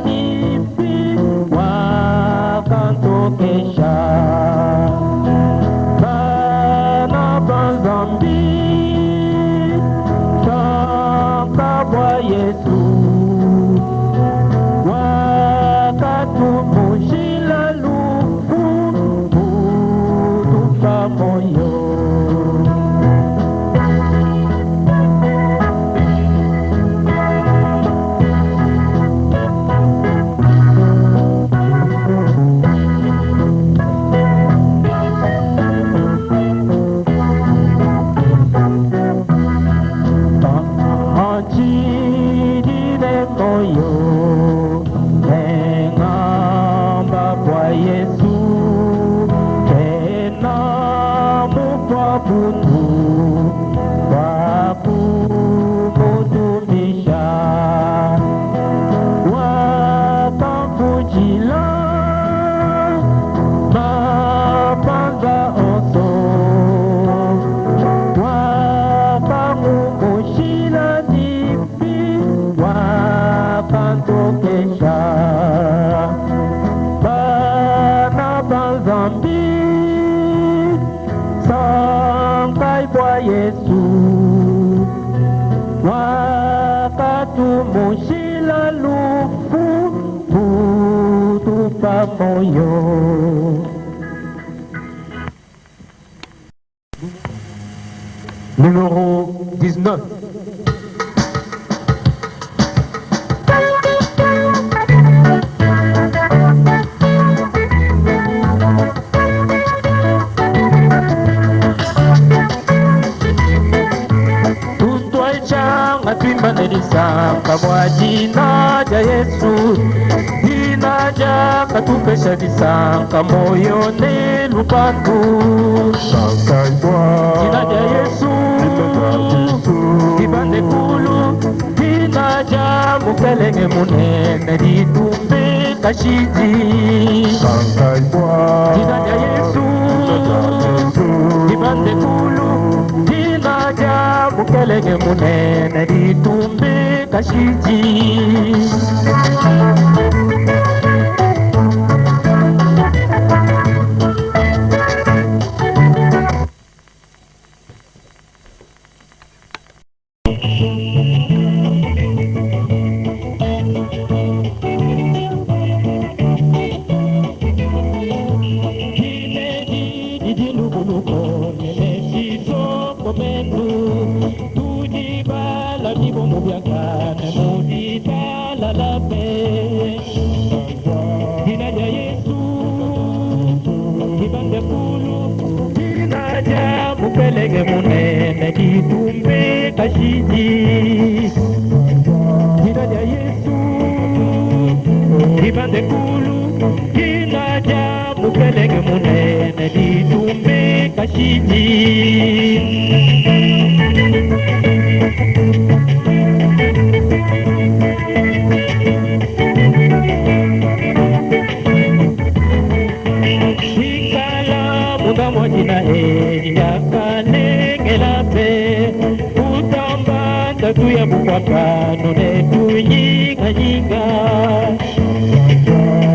nipi wakantokesha bana banzambi takabwa Yesu wakatumushila lufu kutupa moyo. Yesu wakatumushila lufu kutupa moyo. Numéro 19. Nisanga mwa jina ja Yesu, jina ja katupesha nisanga moyo ne lupandu. Jina ja Yesu, kibande kulu, jina ja mukelenge munene litumbe kashiji. Jina ja Yesu, kibande kulu, jina ja mukelenge munene litumbe kashiji. Mukelenge munene litumbe kashiji. Jina ja Yesu, kibande kulu, jina ja mukelenge munene litumbe kashiji. Jina yakane ngelape utamba tatu ya bukwakano netu nyinga nyinga.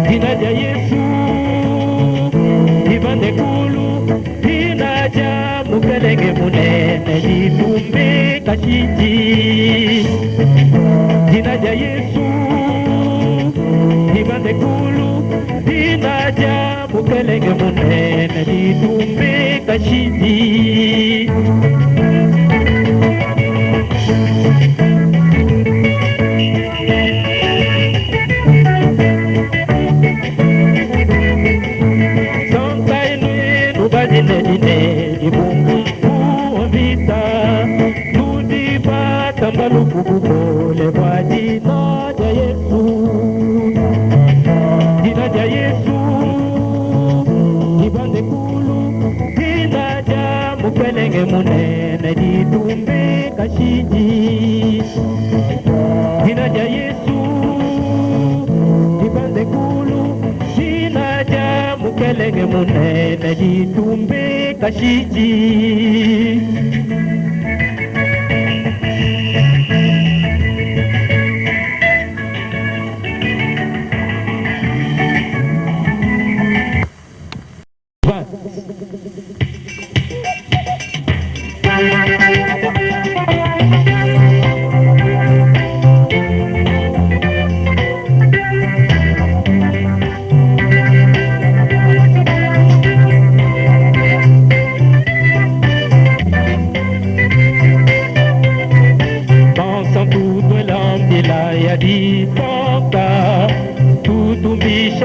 Jina ja Yesu ibande kulu, jina ja mukelenge munene litumbe kashiji. Jina ja Yesu ibande kulu, jina ja mukelenge munene litumbe kashiji. Sonkainwe nubajine nine libungu kuovita, tudipa tambalu kubukole kwa jina ja Yesu. Jina ja Yesu ibande kulu, jina ja mukelenge munene litumbe kashiji. Jina ja Yesu ibande kulu, jina ja mukelenge munene litumbe kashiji.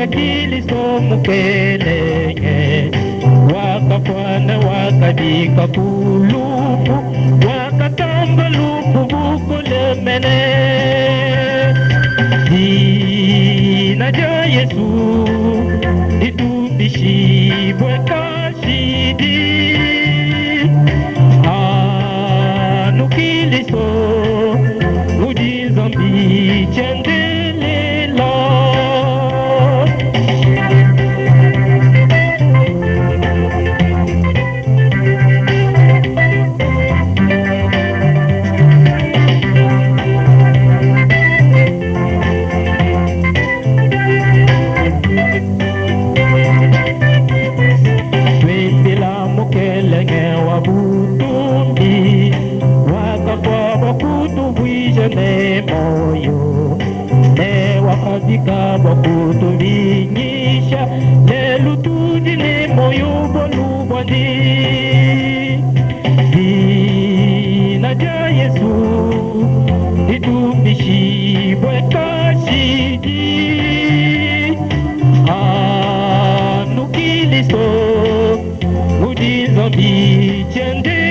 Kiliso mukelenge wakafana wakadika kulupu wakatamba lupu bukulemene dina ja Yesu itumbishibwe kashidi anu Kiliso mujizambi chendelela moyo ne wakadika bakutulinyisha ne lutudi ne moyo bolubwandi dina ja Yesu itumbishibwe kashidi anu Kiliso mujizambi chendelela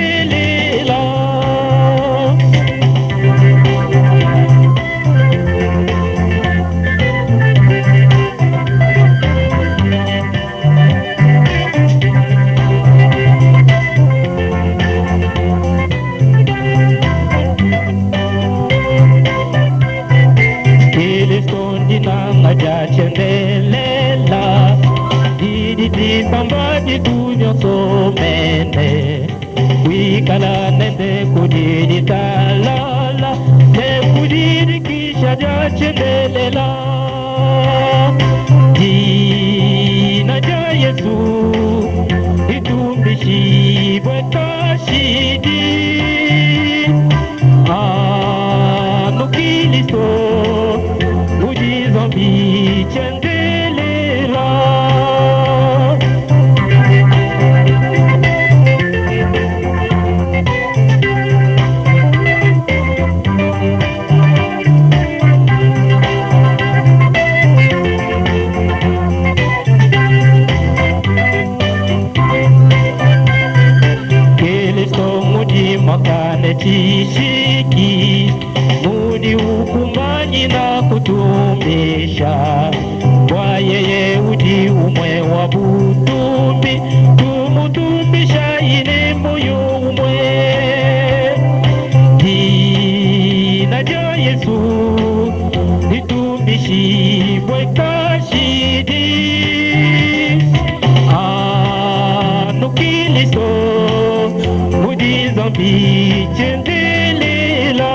chendelela didi pamba di dunyo so mene wikala nende kudidi talala ne kudidi kisha ja chendelela dina ja Yesu itumbishibwe kashidi anu Kiliso mujizambi chendelela Kiliso mujimakane chishiki mudi hukumanyi na kutumbisha kwa yeye udi umwe wa butumbi tumutumbisha ine moyo umwe dina ja Yesu itumbishibwe kashidi anu Kiliso mujizambi chendelela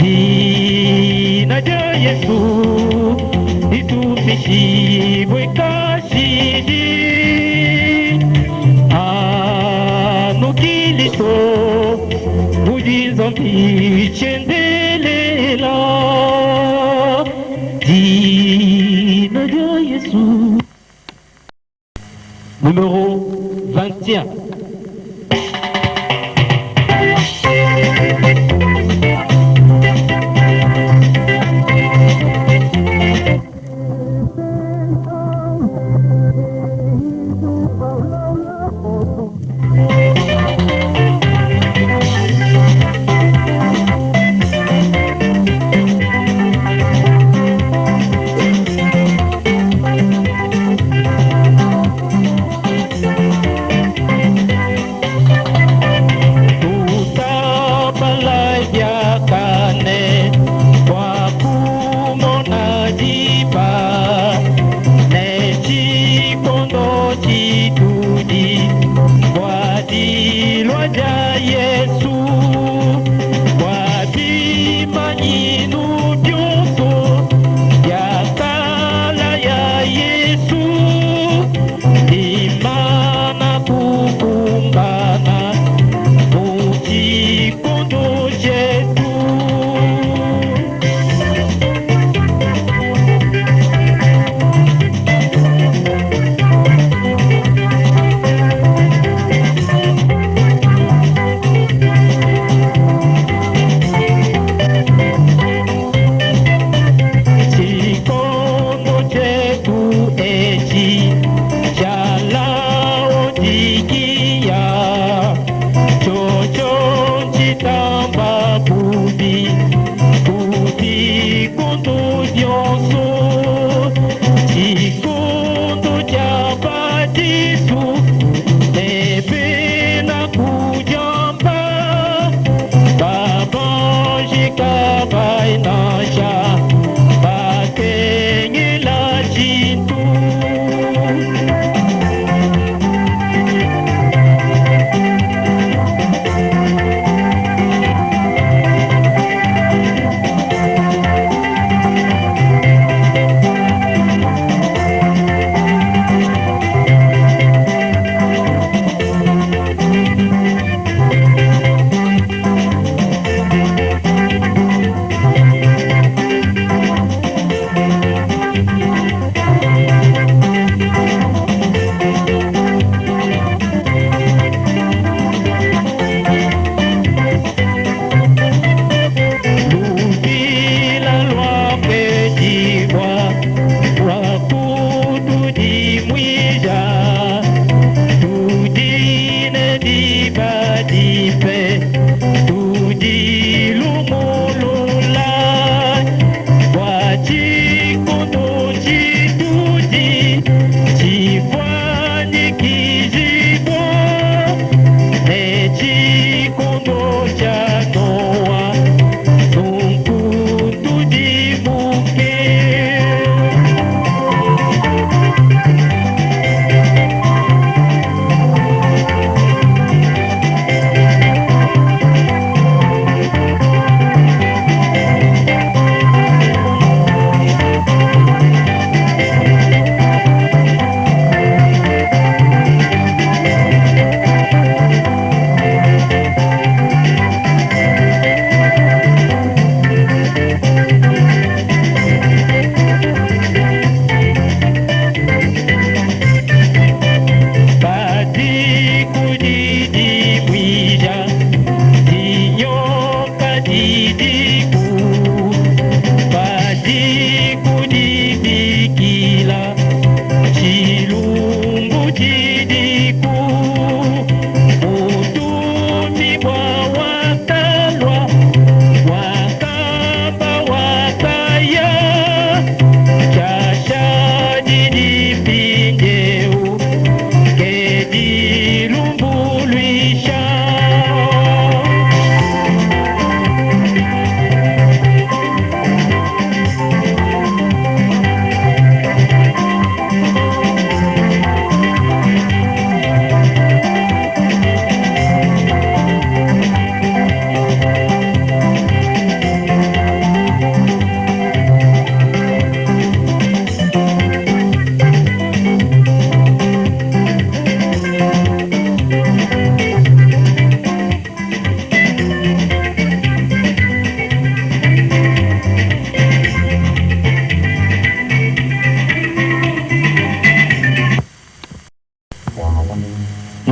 dina ja Yesu itumbishibwe kashidi anu Kiliso mujizambi chendelela dina ja Yesu. Numéro 21.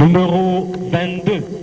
Numéro 22.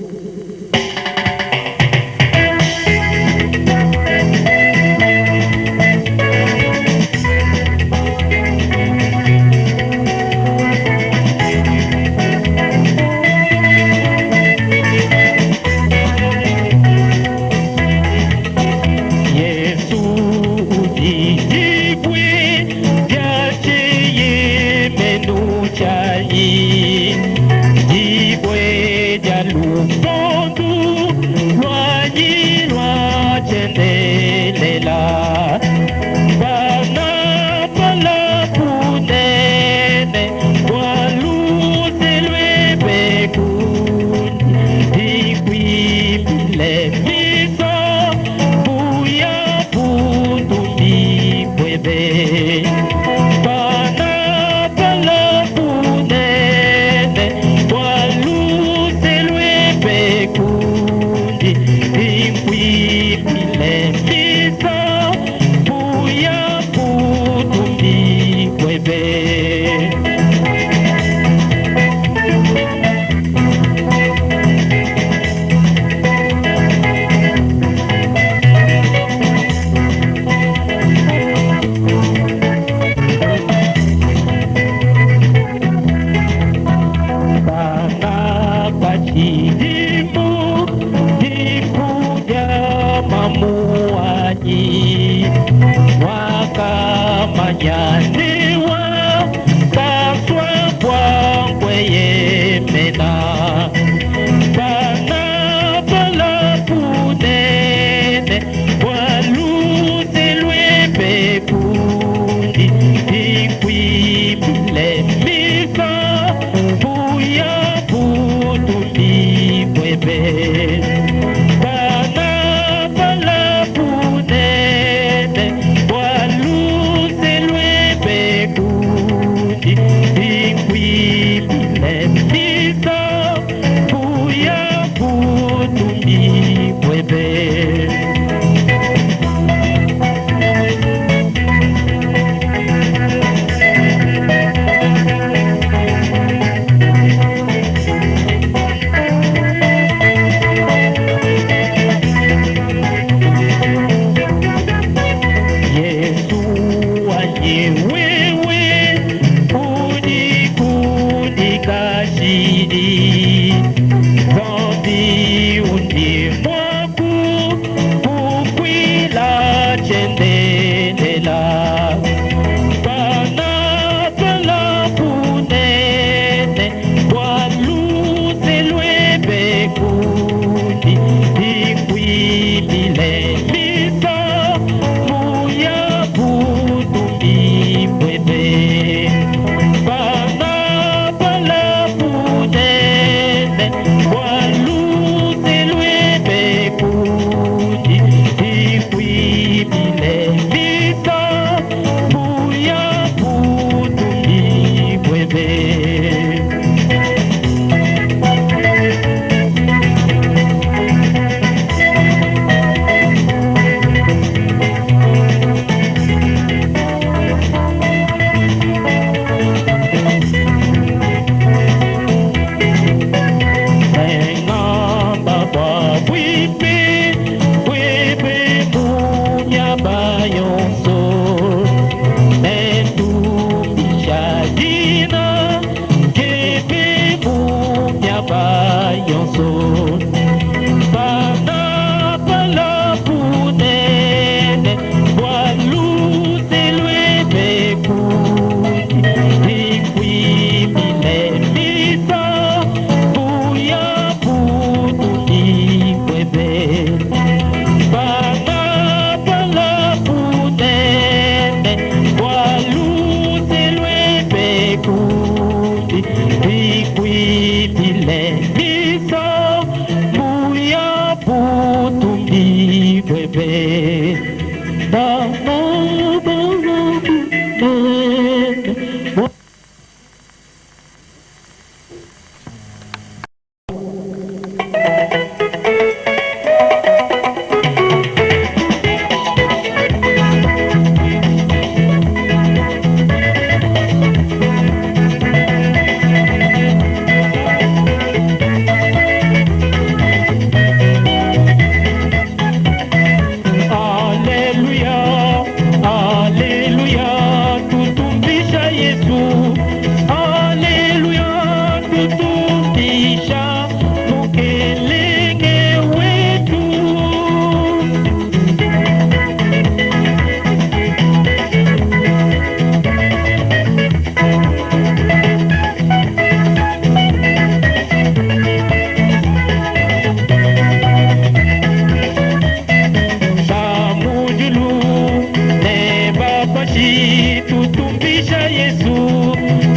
udi tutumbisha Yesu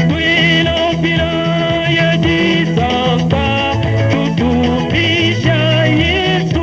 Twilo ya jisanta tutumbisha Yesu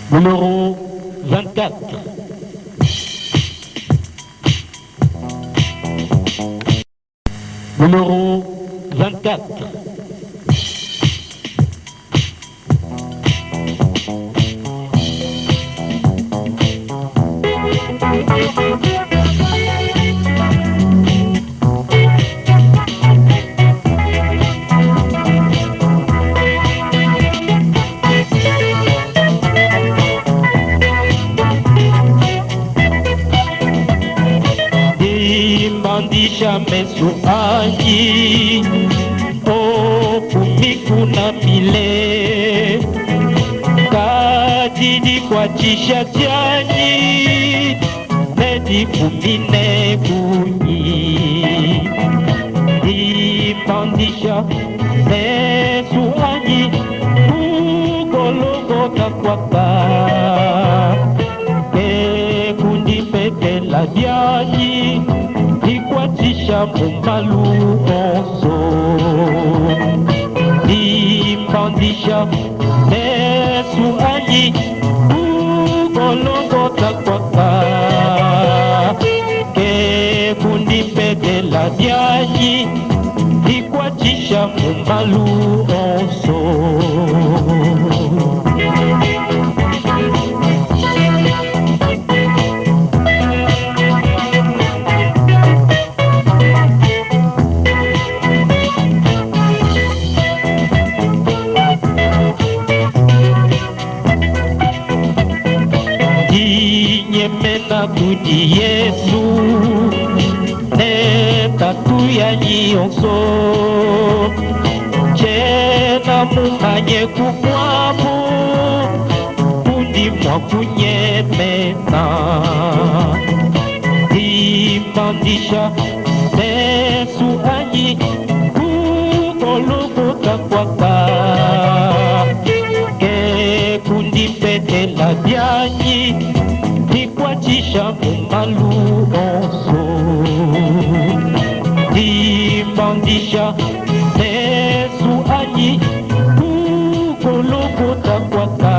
Numéro 24. Numéro 24. Mesu anji o kumiku na mile kadidi kwa chisha tiani nedi kumine kunyi dipandisha mesu anji ugologo kakwaka ke kundi peke la diani Ikwatisha mumbalu onso Impandisha Mesu anyi Ugolongo takwaka Ke kundi pede la dianyi Ikwatisha mumbalu onso mena kuti Yesu ne tatu ya nyonso chena mumanye kumwamu kundi mwakunye mena dimandisha Yesu anyi kukologo kwaka ke kundi pete la byanyi dikwatisha mumalu onso dimandisha Yesu anyi kukologo kwaka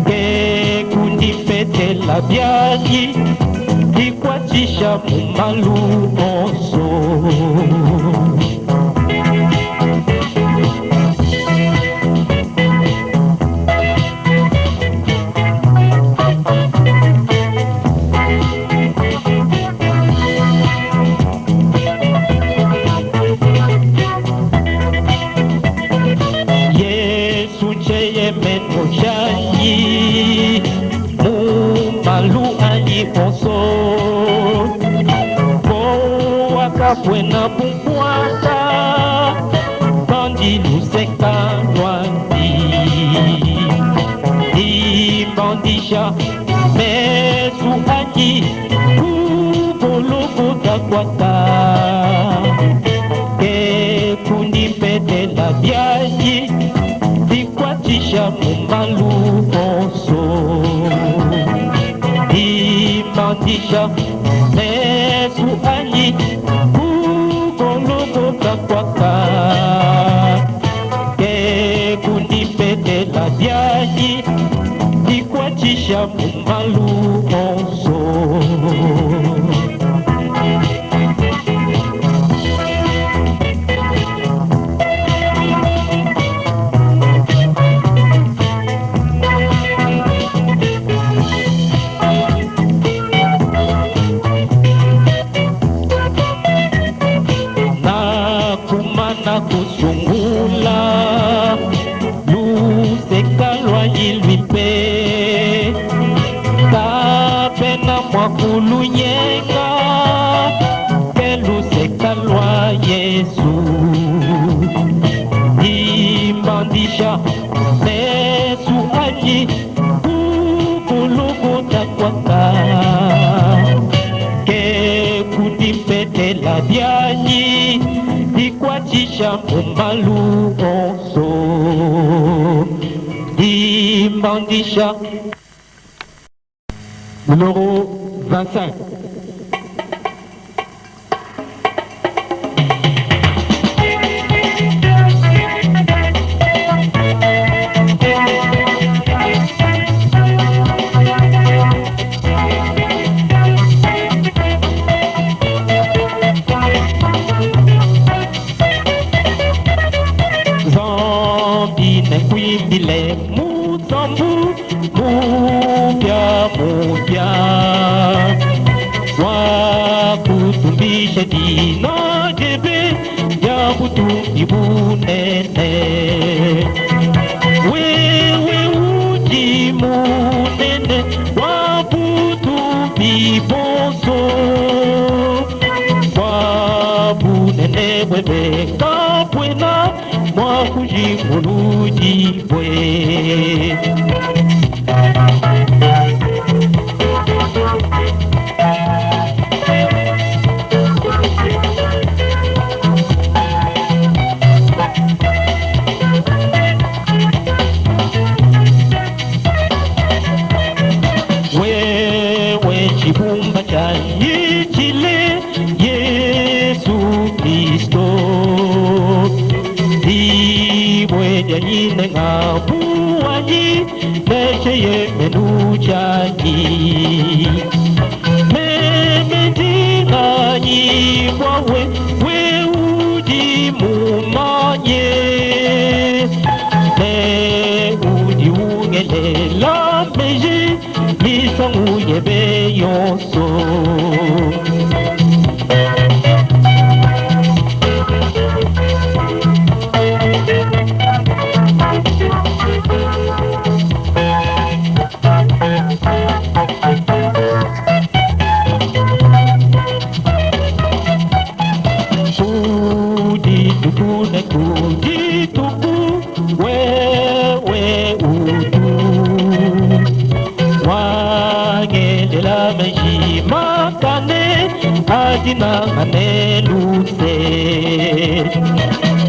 ke kundi pete la byanyi dikwatisha mumalu onso Yesu cheye meno chanyi mumalu anyi onso Wena bungwata bandi luseka nwandi dimandisha Yesu anyi kukologo kwaka ke kundi pete la byanyi dikwatisha mumalu onso dimandisha Yesu anyi kwaka ke kundi pete la byanyi dikwatisha mumalu onso kusungula luseka lwanyi lwipe kapena mwakulu nyenga ke luseka lwa Yesu dimandisha Yesu anyi kukologo kwaka ke kundi pete la byanyi dikwatisha mumalu onso dimandisha. Numéro 25. Ile muzambu mupya mupya wa kutumbisha dina jebe ya kutumbi bunene wewe uji munene wa kutumbi bonso wa bunene bwebe kapwena mwakuji muluji bwe wewe chibumba cha yichile Yesu Kristo Ibweja nyine ngabuwanyi Necheye menu chanyi Memendina nyibwawe We uji mumanye Ne uji ungelela meji Nisangu yebe yonso Dina Maneluse.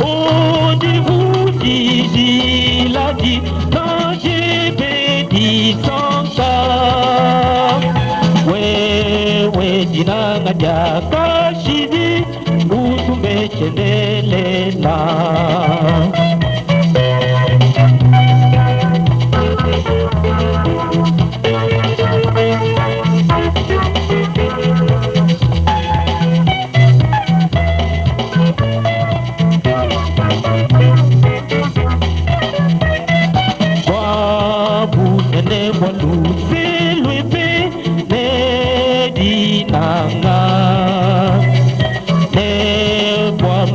Oh, de vous dit, l'a dit, quand j'ai béni son sang. Ouais, Dina Nadia, Kashidi, Kutumbisha Nelela.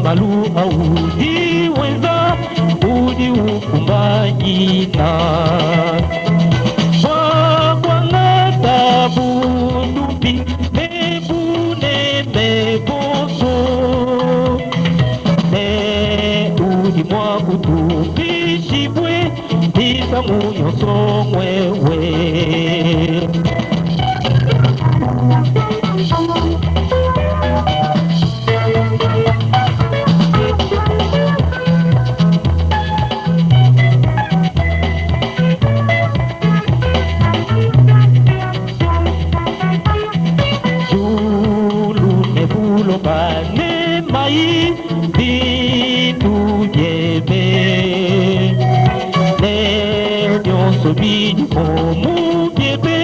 Malu audi wenza udi ukumbanyina kwa ngata bundupi nebune meboso ne udi mwa kutumbishibwe bisa munyoso mwewe. NAYI bitu jebe ne nyonso bidi omu jebe